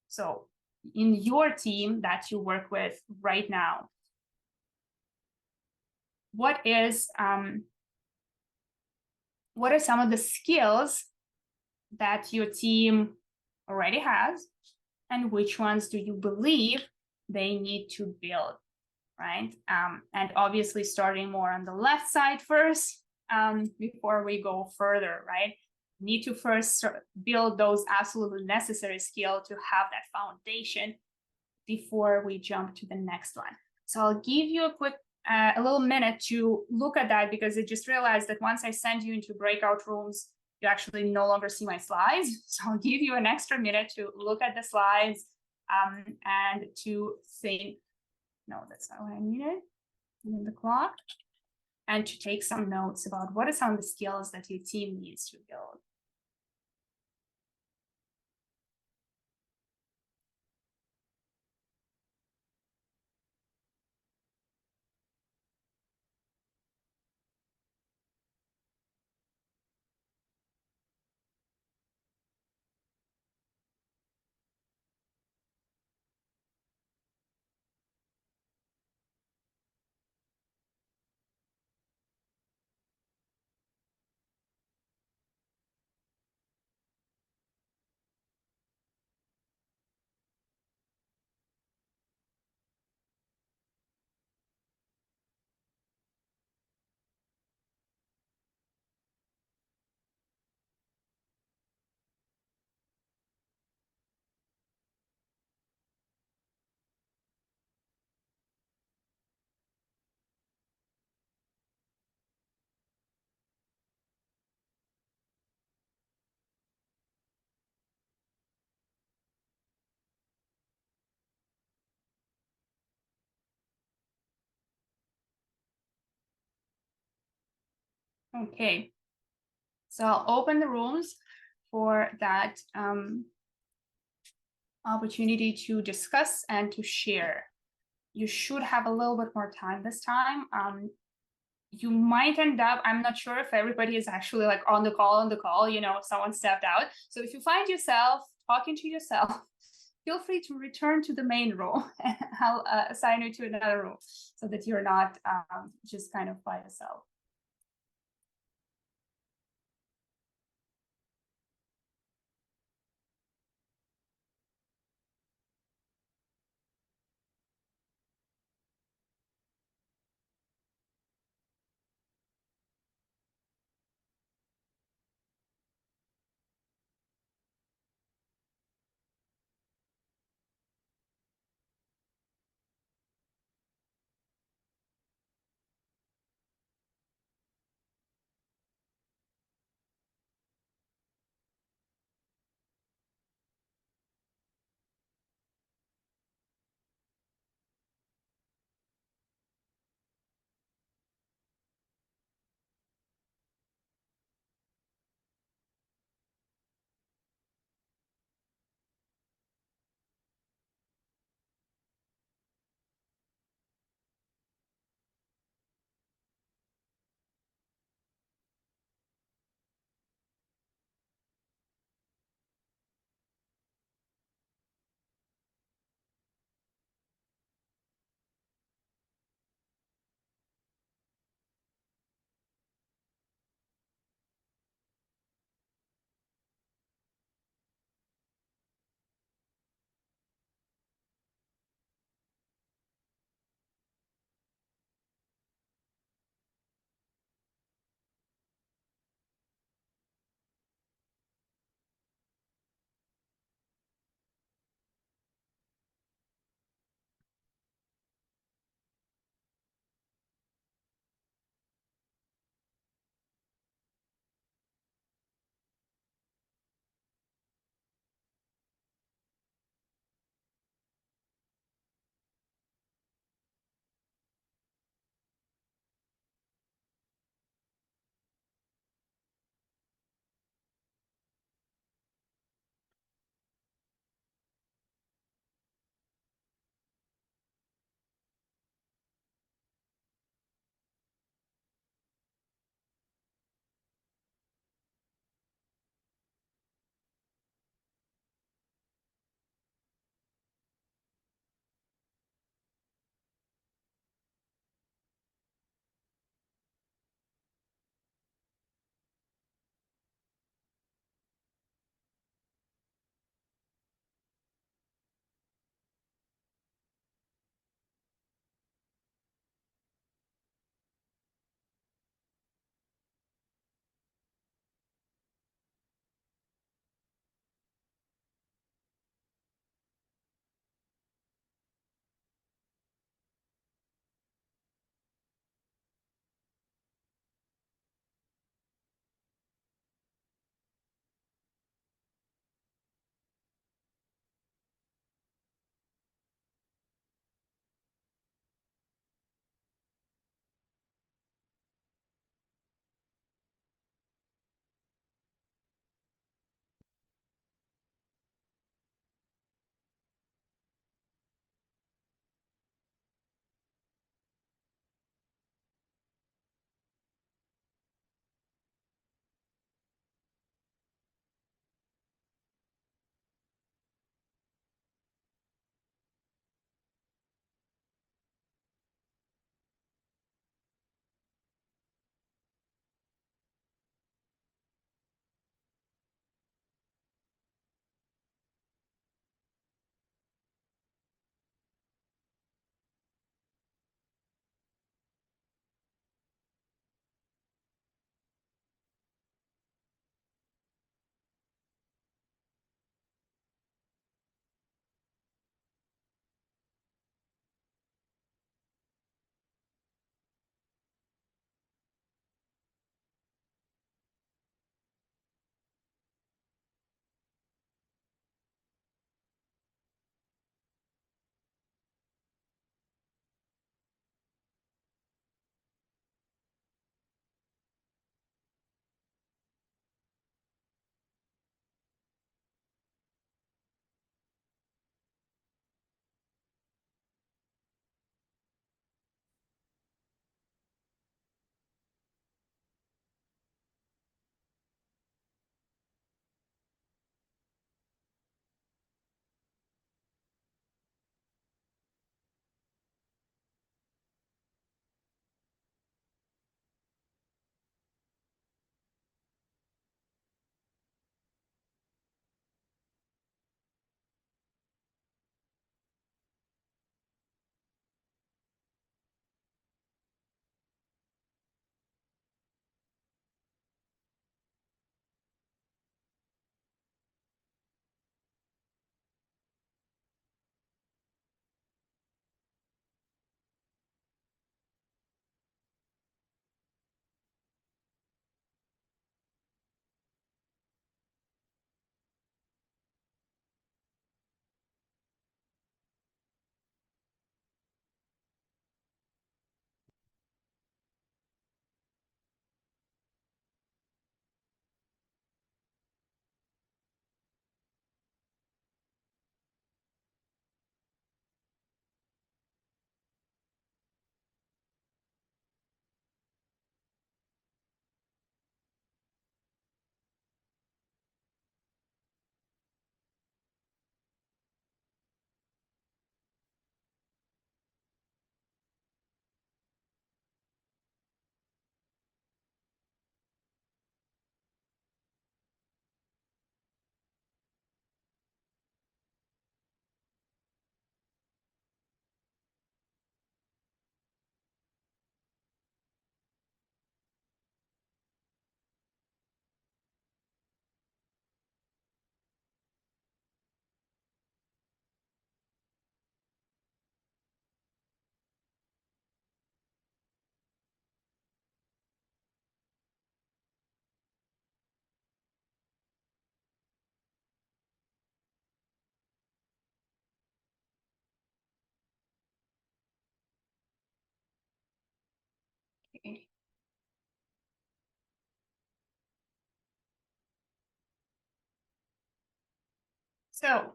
So in your team that you work with right now, what are some of the skills that your team already has, and which ones do you believe they need to build, right? And obviously starting more on the left side first, before we go further, right? Need to first build those absolutely necessary skills to have that foundation before we jump to the next one. So I'll give you a little minute to look at that, because I just realized that once I send you into breakout rooms, you actually no longer see my slides. So I'll give you an extra minute to look at the slides and to think, no, that's not what I needed, in the clock, and to take some notes about what are some of the skills that your team needs to build. Okay, so I'll open the rooms for that opportunity to discuss and to share. You should have a little bit more time this time. You might end up, I'm not sure if everybody is actually like on the call, you know, if someone stepped out. So if you find yourself talking to yourself, feel free to return to the main room. I'll assign you to another room so that you're not just kind of by yourself. So,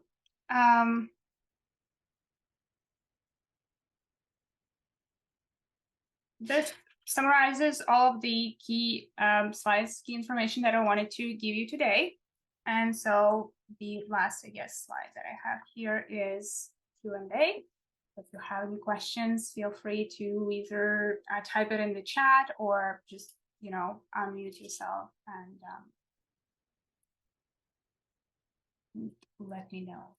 this summarizes all of the key slides, key information that I wanted to give you today. And so the last, I guess, slide that I have here is Q&A. If you have any questions, feel free to either type it in the chat or just, unmute yourself and let me know.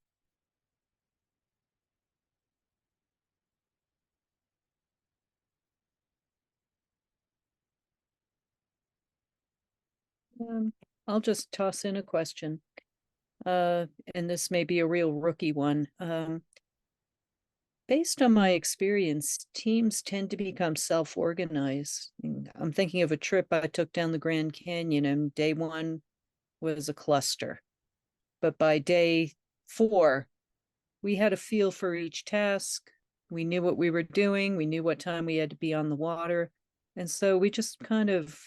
I'll just toss in a question. And this may be a real rookie one. Based on my experience, teams tend to become self-organized. I'm thinking of a trip I took down the Grand Canyon, and day one was a cluster. But by day 4, we had a feel for each task. We knew what we were doing. We knew what time we had to be on the water. And so we just kind of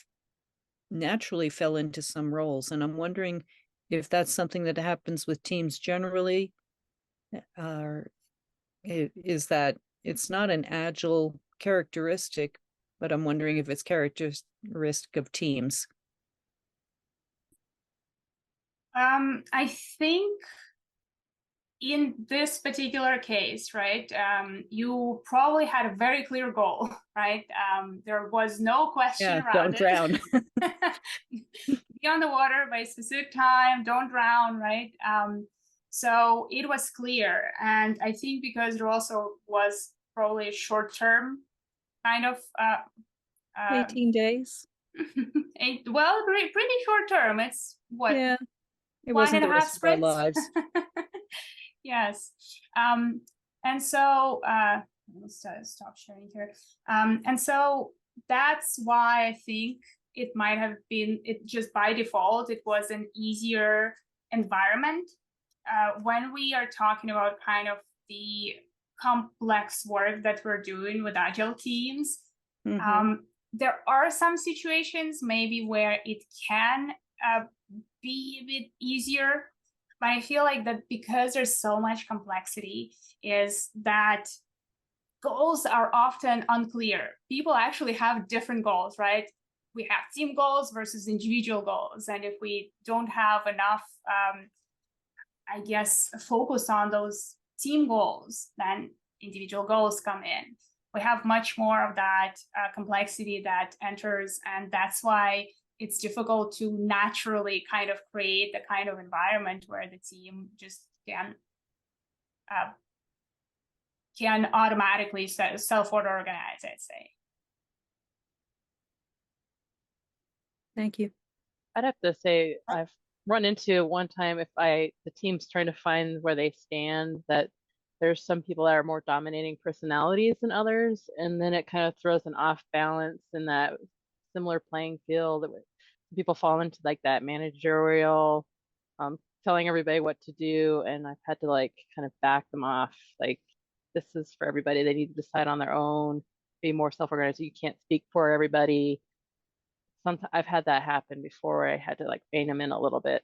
naturally fell into some roles. And I'm wondering if that's something that happens with teams generally, or is that it's not an agile characteristic, but I'm wondering if it's characteristic of teams. I think in this particular case, right, you probably had a very clear goal, right? There was no question around don't drown. Be on the water by a specific time, don't drown, right? So it was clear. And I think because there also was probably a short-term kind of 18 days. Well, pretty short term. It's what? Yeah, it 1.5 wasn't the rest of our sprints. lives. Yes. And so let's stop sharing here. And so that's why I think it might have been, it just by default, it was an easier environment. When we are talking about kind of the complex work that we're doing with Agile teams, there are some situations maybe where it can be a bit easier, but I feel like that because there's so much complexity is that goals are often unclear. People actually have different goals, right? We have team goals versus individual goals. And if we don't have enough, I guess, focus on those team goals, then individual goals come in. We have much more of that complexity that enters, and that's why it's difficult to naturally kind of create the kind of environment where the team just can automatically self-organize, I'd say. Thank you. I'd have to say I've run into one time if the team's trying to find where they stand, that there's some people that are more dominating personalities than others, and then it kind of throws an off balance in that similar playing field. People fall into like that managerial, telling everybody what to do, and I've had to like kind of back them off. Like, this is for everybody. They need to decide on their own, be more self-organized. You can't speak for everybody. Sometimes I've had that happen before where I had to like rein them in a little bit.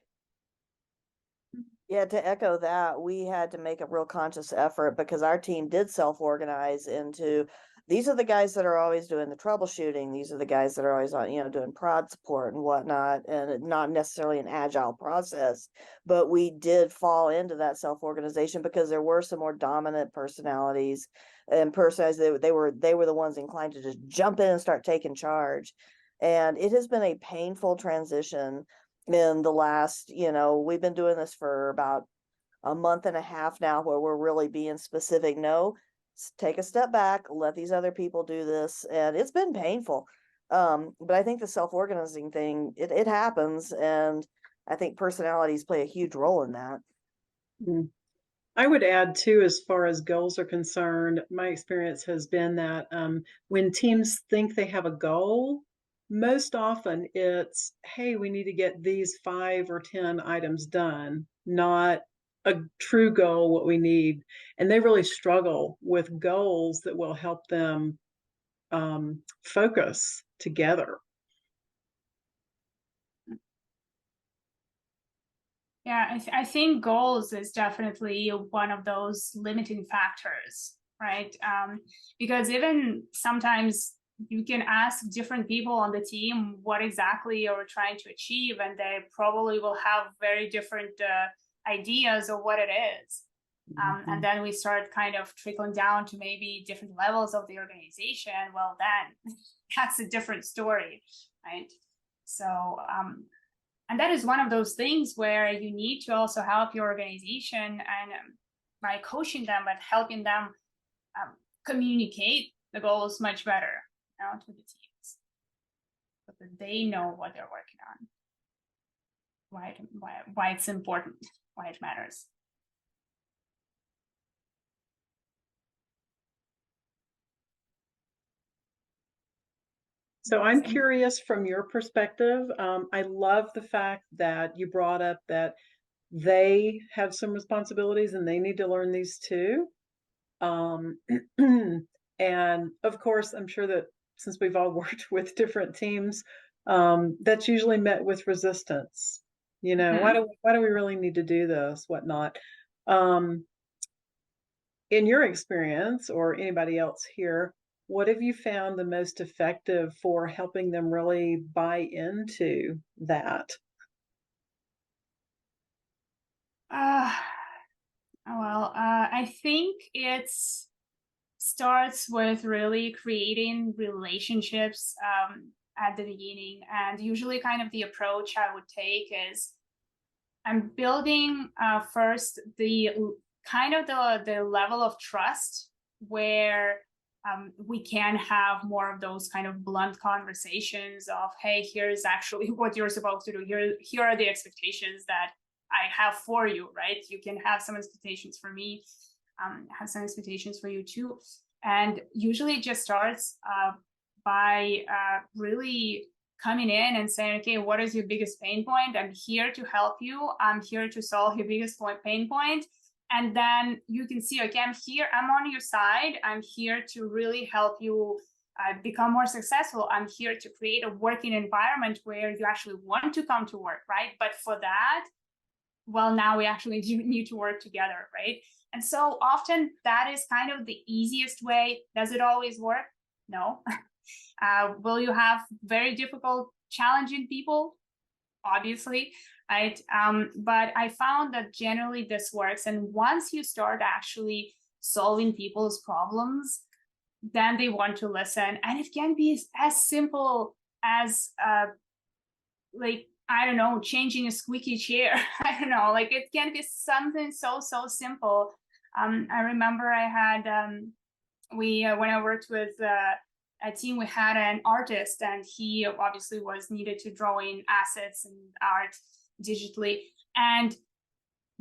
Yeah, to echo that, we had to make a real conscious effort because our team did self-organize into, these are the guys that are always doing the troubleshooting. These are the guys that are always on, doing prod support and whatnot, and not necessarily an agile process. But we did fall into that self-organization because there were some more dominant personalities and personalities. They were the ones inclined to just jump in and start taking charge. And it has been a painful transition in the last, we've been doing this for about a month and a half now, where we're really being specific. No, take a step back, let these other people do this. And it's been painful. But I think the self-organizing thing, it happens. And I think personalities play a huge role in that. I would add too, as far as goals are concerned, my experience has been that when teams think they have a goal, most often it's, hey, we need to get these 5 or 10 items done, not a true goal, what we need. And they really struggle with goals that will help them focus together. Yeah, I think goals is definitely one of those limiting factors, right? Because even sometimes you can ask different people on the team what exactly you're trying to achieve, and they probably will have very different ideas of what it is. And then we start kind of trickling down to maybe different levels of the organization. Well, then that's a different story, right? So, and that is one of those things where you need to also help your organization and by coaching them, but helping them communicate the goals much better, to the teams, so that they know what they're working on, why it's important, why it matters. So I'm curious from your perspective. I love the fact that you brought up that they have some responsibilities and they need to learn these too. And of course, I'm sure that since we've all worked with different teams, that's usually met with resistance. Why do we really need to do this? Whatnot. In your experience, or anybody else here, what have you found the most effective for helping them really buy into that? I think it starts with really creating relationships at the beginning. And usually kind of the approach I would take is I'm building first the kind of the level of trust where we can have more of those kind of blunt conversations of, hey, here's actually what you're supposed to do. Here are the expectations that I have for you, right? You can have some expectations for me, have some expectations for you too. And usually it just starts by really coming in and saying, okay, what is your biggest pain point? I'm here to help you. I'm here to solve your biggest pain point. And then you can see, okay, I'm on your side. I'm here to really help you become more successful. I'm here to create a working environment where you actually want to come to work, right? But for that, well, now we actually do need to work together, right? And so often that is kind of the easiest way. Does it always work? No. Will you have very difficult, challenging people? Obviously, right? But I found that generally this works. And once you start actually solving people's problems, then they want to listen. And it can be as simple as like, I don't know, changing a squeaky chair. I don't know, like it can be something so simple. I remember I had when I worked with a team, we had an artist, and he obviously was needed to draw in assets and art digitally, and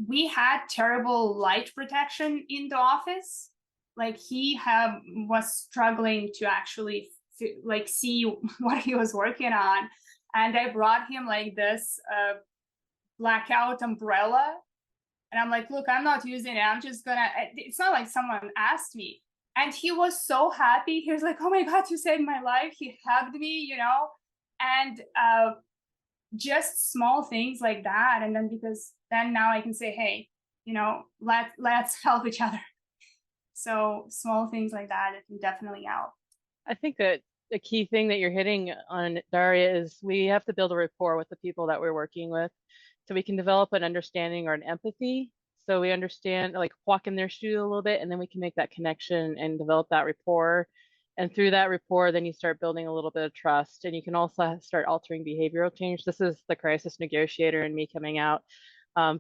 we had terrible light protection in the office. Like he was struggling to actually like see what he was working on, and I brought him like this blackout umbrella, and I'm like, look, I'm not using it. I'm just gonna. It's not like someone asked me. And he was so happy. He was like, oh my God, you saved my life. He hugged me, and just small things like that. And then because then now I can say, hey, let's help each other. So small things like that, it can definitely help. I think that the key thing that you're hitting on, Daria, is we have to build a rapport with the people that we're working with so we can develop an understanding or an empathy. So we understand, like walk in their shoes a little bit, and then we can make that connection and develop that rapport. And through that rapport, then you start building a little bit of trust, and you can also start altering behavioral change. This is the crisis negotiator and me coming out.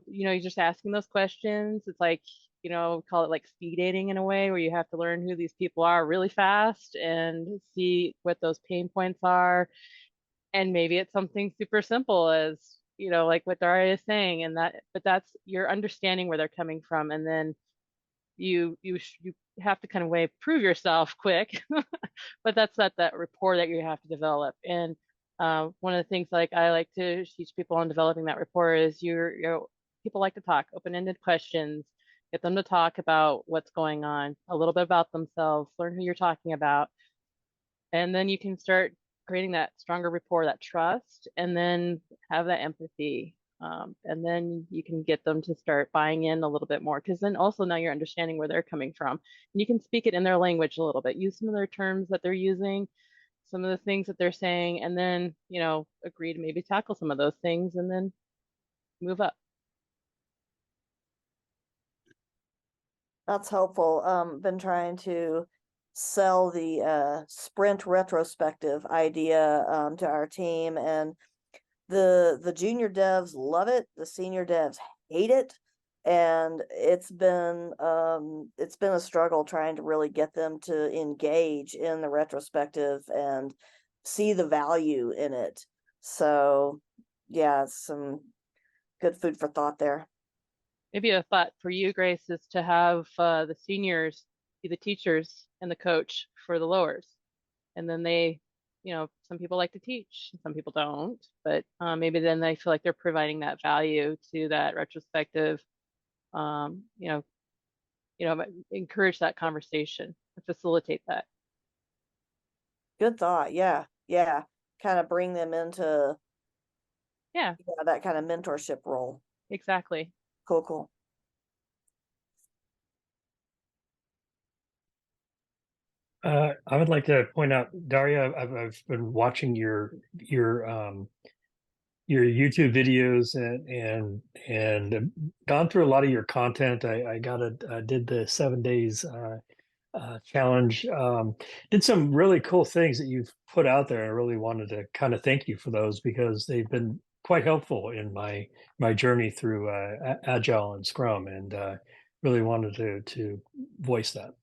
You're just asking those questions. It's like, call it like speed dating in a way, where you have to learn who these people are really fast and see what those pain points are. And maybe it's something super simple as, like what Daria is saying, but that's you're understanding where they're coming from. And then you have to kind of prove yourself quick, but that's that rapport that you have to develop. And one of the things like I like to teach people on developing that rapport is people like to talk, open-ended questions, get them to talk about what's going on, a little bit about themselves, learn who you're talking about, and then you can start creating that stronger rapport, that trust, and then have that empathy. And then you can get them to start buying in a little bit more, because then also now you're understanding where they're coming from. And you can speak it in their language a little bit, use some of their terms that they're using, some of the things that they're saying, and then, agree to maybe tackle some of those things and then move up. That's helpful. Been trying to sell the sprint retrospective idea to our team, and the junior devs love it, the senior devs hate it, and it's been a struggle trying to really get them to engage in the retrospective and see the value in it. So yeah, some good food for thought there. Maybe a thought for you, Grace, is to have the seniors be the teachers and the coach for the lowers. And then they, some people like to teach, some people don't, but maybe then they feel like they're providing that value to that retrospective, encourage that conversation, facilitate that. Good thought. Yeah. Kind of bring them into that kind of mentorship role. Exactly. Cool. I would like to point out, Daria, I've been watching your YouTube videos and gone through a lot of your content. I did the 7 days challenge. Did some really cool things that you've put out there. I really wanted to kind of thank you for those, because they've been quite helpful in my journey through Agile and Scrum, and really wanted to voice that.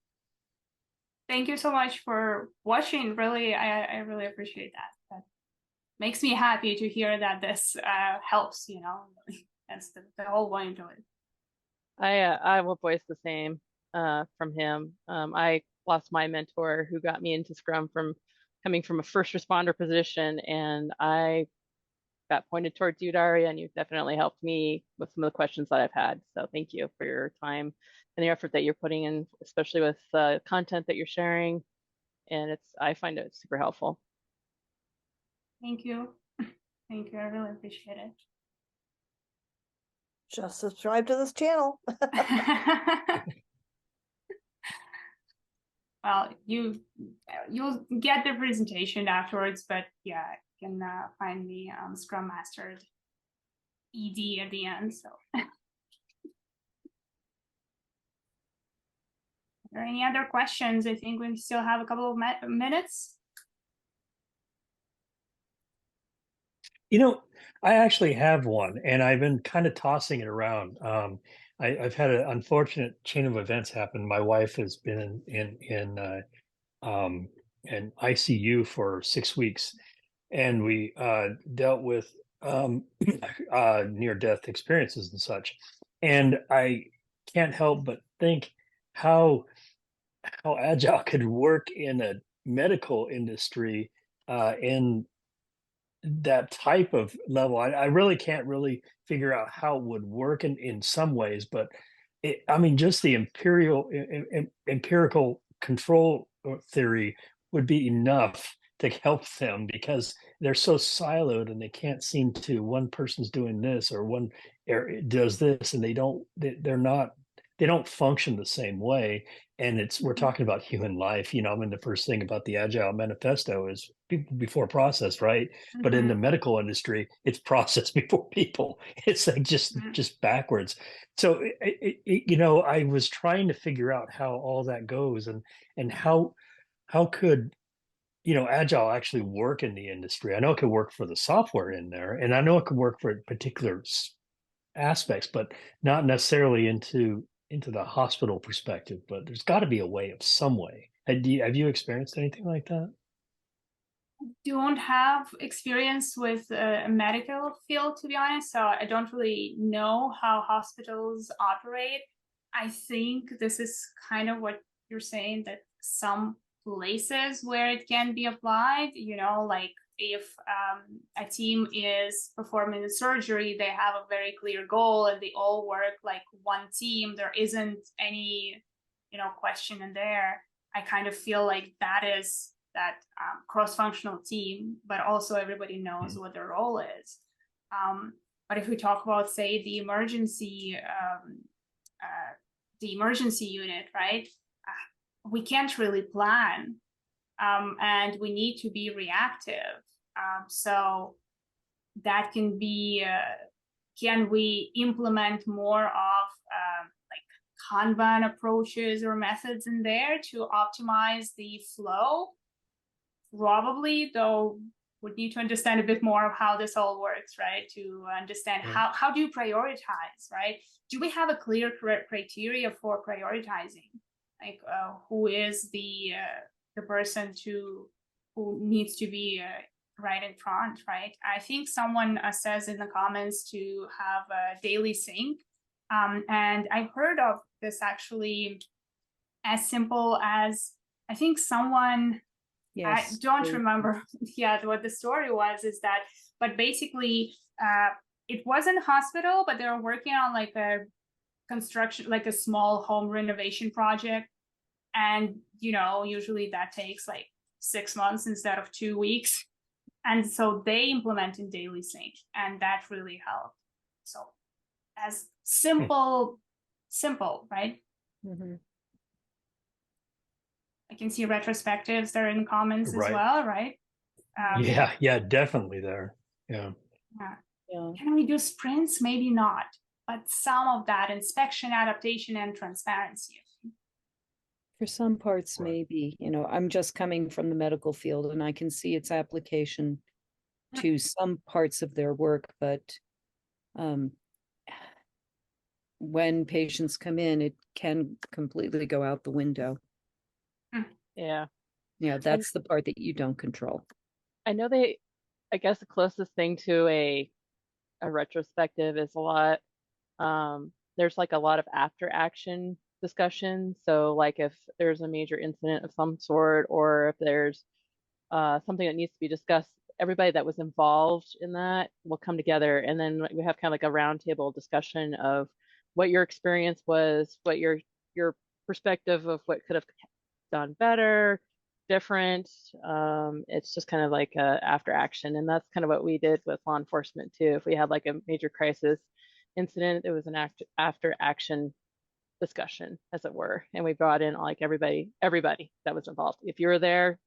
Thank you so much for watching. Really, I really appreciate that. That makes me happy to hear that this helps, That's the whole point of it. I will voice the same from him. I lost my mentor who got me into Scrum from coming from a first responder position, and I got pointed towards you, Daria, and you've definitely helped me with some of the questions that I've had. So thank you for your time and the effort that you're putting in, especially with content that you're sharing. And I find it super helpful. Thank you. Thank you. I really appreciate it. Just subscribe to this channel. Well, you'll get the presentation afterwards, but yeah, you can find the Scrum Master ED at the end. So, are there any other questions? I think we still have a couple of minutes. I actually have one, and I've been kind of tossing it around. I've had an unfortunate chain of events happen. My wife has been in ICU for 6 weeks, and we dealt with near-death experiences and such. And I can't help but think how Agile could work in a medical industry in that type of level. I really can't really figure out how it would work in some ways, but just the empirical control theory would be enough to help them, because they're so siloed and they can't seem to, one person's doing this or one does this, and they don't function the same way. And we're talking about human life. The first thing about the Agile Manifesto is people before process, right? Mm-hmm. But in the medical industry, it's process before people. It's like just backwards. So, I was trying to figure out how all that goes, and how could Agile actually work in the industry. I know it could work for the software in there, and I know it could work for particular aspects, but not necessarily into the hospital perspective. But there's got to be a way, of some way. Have you experienced anything like that? Don't have experience with a medical field, to be honest, so I don't really know how hospitals operate. I think this is kind of what you're saying, that some places where it can be applied, like if a team is performing the surgery, they have a very clear goal and they all work like one team. There isn't any, question in there. I kind of feel like that is that cross-functional team, but also everybody knows what their role is. but if we talk about, say, the emergency unit, right? We can't really plan, and we need to be reactive. So that can be, can we implement more of like Kanban approaches or methods in there to optimize the flow? Probably, though would need to understand a bit more of how this all works, right? To understand how do you prioritize, right? Do we have a clear criteria for prioritizing? Like who is the person who needs to be right in front, right? I think someone says in the comments to have a daily sync. And I heard of this actually as simple as, I think someone, Yes. I don't remember yet what the story was, is that, but basically it wasn't a hospital, but they were working on like a construction, like a small home renovation project. And, you know, usually that takes like 6 months instead of 2 weeks. And so they implemented daily sync, and that really helped. So as simple, right? Mm-hmm. I can see retrospectives there in comments Right. as well, right? Yeah, definitely there. Yeah. Can we do sprints? Maybe not, but some of that inspection, adaptation, and transparency. For some parts, Right. maybe, you know, I'm just coming from the medical field and I can see its application to some parts of their work, but when patients come in, it can completely go out the window. Yeah. Yeah, that's the part that you don't control. I know I guess the closest thing to a retrospective is a lot, there's like a lot of after action discussion. So like if there's a major incident of some sort, or if there's something that needs to be discussed, everybody that was involved in that will come together, and then we have kind of like a roundtable discussion of what your experience was, what your perspective of what could have done better, different. It's just kind of like after action, and that's kind of what we did with law enforcement too. If we had like a major crisis incident, it was an after action discussion, as it were, and we brought in like everybody that was involved. If you were there,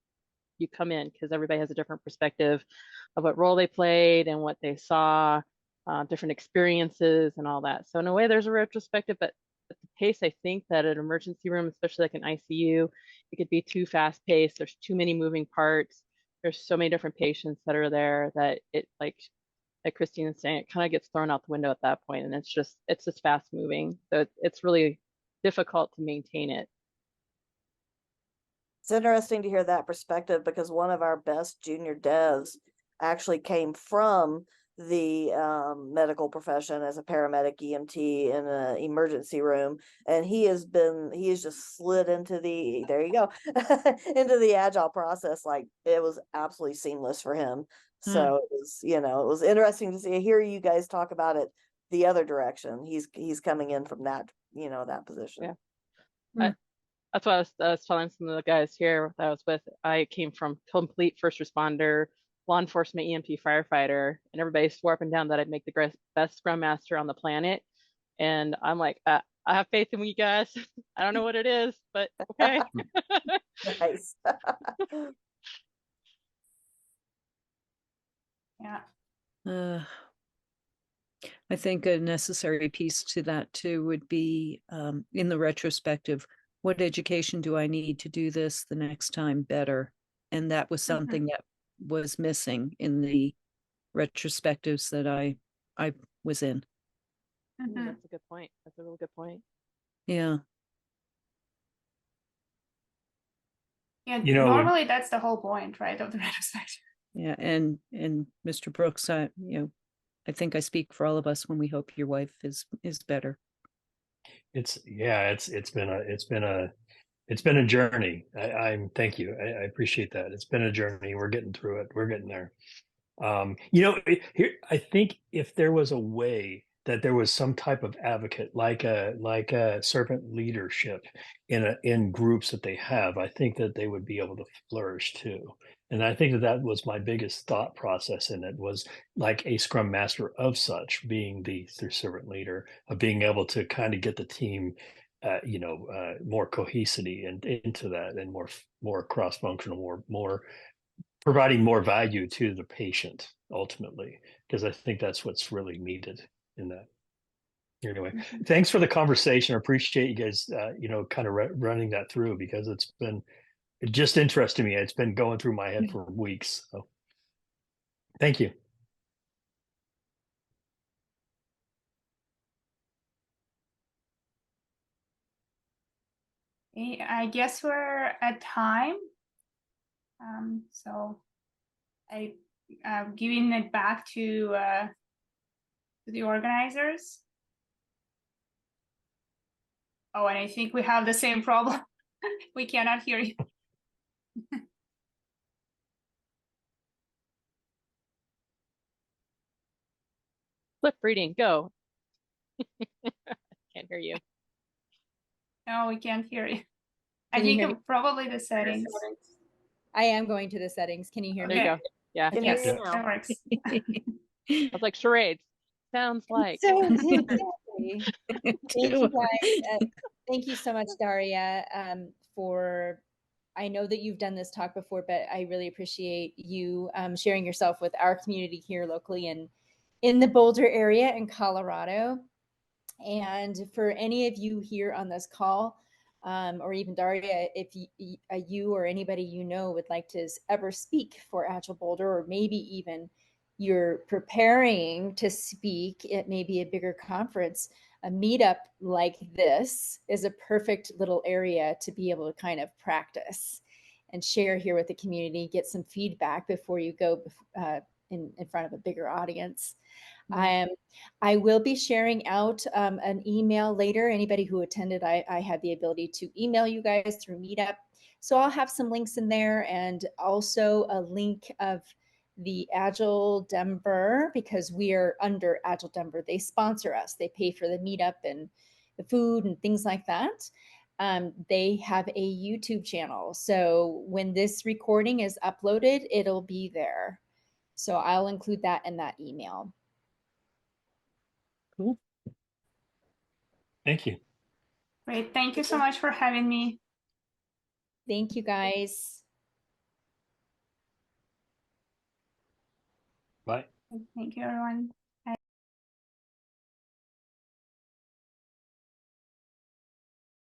you come in, because everybody has a different perspective of what role they played and what they saw, different experiences and all that. So in a way, there's a retrospective, but at the pace, I think that an emergency room, especially like an ICU, it could be too fast paced. There's too many moving parts. There's so many different patients that are there that it, like Christine is saying, it kind of gets thrown out the window at that point, and it's just fast moving. So it's really difficult to maintain it. It's interesting to hear that perspective, because one of our best junior devs actually came from the medical profession as a paramedic EMT in an emergency room, and he has just slid into the, there you go, into the agile process. Like, it was absolutely seamless for him. So it was, you know, it was interesting to see, hear you guys talk about it the other direction. He's coming in from that, you know, that position. Yeah. That's what I was telling some of the guys here that I was with. I came from complete first responder, law enforcement, EMT, firefighter, and everybody swore up and down that I'd make the best Scrum Master on the planet. And I'm like, I have faith in you guys. I don't know what it is, but okay. Nice. Yeah. I think a necessary piece to that too would be in the retrospective, what education do I need to do this the next time better? And that was something that was missing in the retrospectives that I was in. That's a good point. That's a real good point. Yeah. Yeah, You know, normally that's the whole point, right, of the retrospective. Yeah, and Mr. Brooks, you know, I think I speak for all of us when we hope your wife is better. it's been a journey. Thank you. I appreciate that. It's been a journey. We're getting through it. We're getting there. You know, here, I think if there was a way that there was some type of advocate, like a servant leadership in groups that they have, I think that they would be able to flourish too. And I think that that was my biggest thought process in it, was like a Scrum Master of such, being the servant leader, of being able to kind of get the team, more cohesivity and into that, and more cross functional, more providing more value to the patient ultimately, because I think that's what's really needed in that. Anyway, thanks for the conversation. I appreciate you guys, kind of running that through, because it just interested me. It's been going through my head for weeks. So thank you. I guess we're at time. So I'm giving it back to the organizers. Oh, and I think we have the same problem. We cannot hear you. Flip reading, go. Can't hear you. No, we can't hear you. I Can you think hear me? probably the settings. I am going to the settings. Can you hear There me? you go. Yeah. Can Yes, hear you that now. works. I was like, charades. Sounds like. So exactly. Thank you Do guys. Thank you so much, Daria, for. I know that you've done this talk before, but I really appreciate you sharing yourself with our community here locally and in the Boulder area in Colorado. And for any of you here on this call, or even Daria, if you or anybody you know would like to ever speak for Agile Boulder, or maybe even you're preparing to speak at maybe a bigger conference, a meetup like this is a perfect little area to be able to kind of practice and share here with the community, get some feedback before you go in front of a bigger audience. I will be sharing out an email later. Anybody who attended, I had the ability to email you guys through Meetup. So I'll have some links in there, and also a link of the Agile Denver, because we are under Agile Denver. They sponsor us. They pay for the Meetup and the food and things like that. They have a YouTube channel. So when this recording is uploaded, it'll be there. So I'll include that in that email. Cool. Thank you. Great. Thank you so much for having me. Thank you, guys. Bye. Thank you, everyone.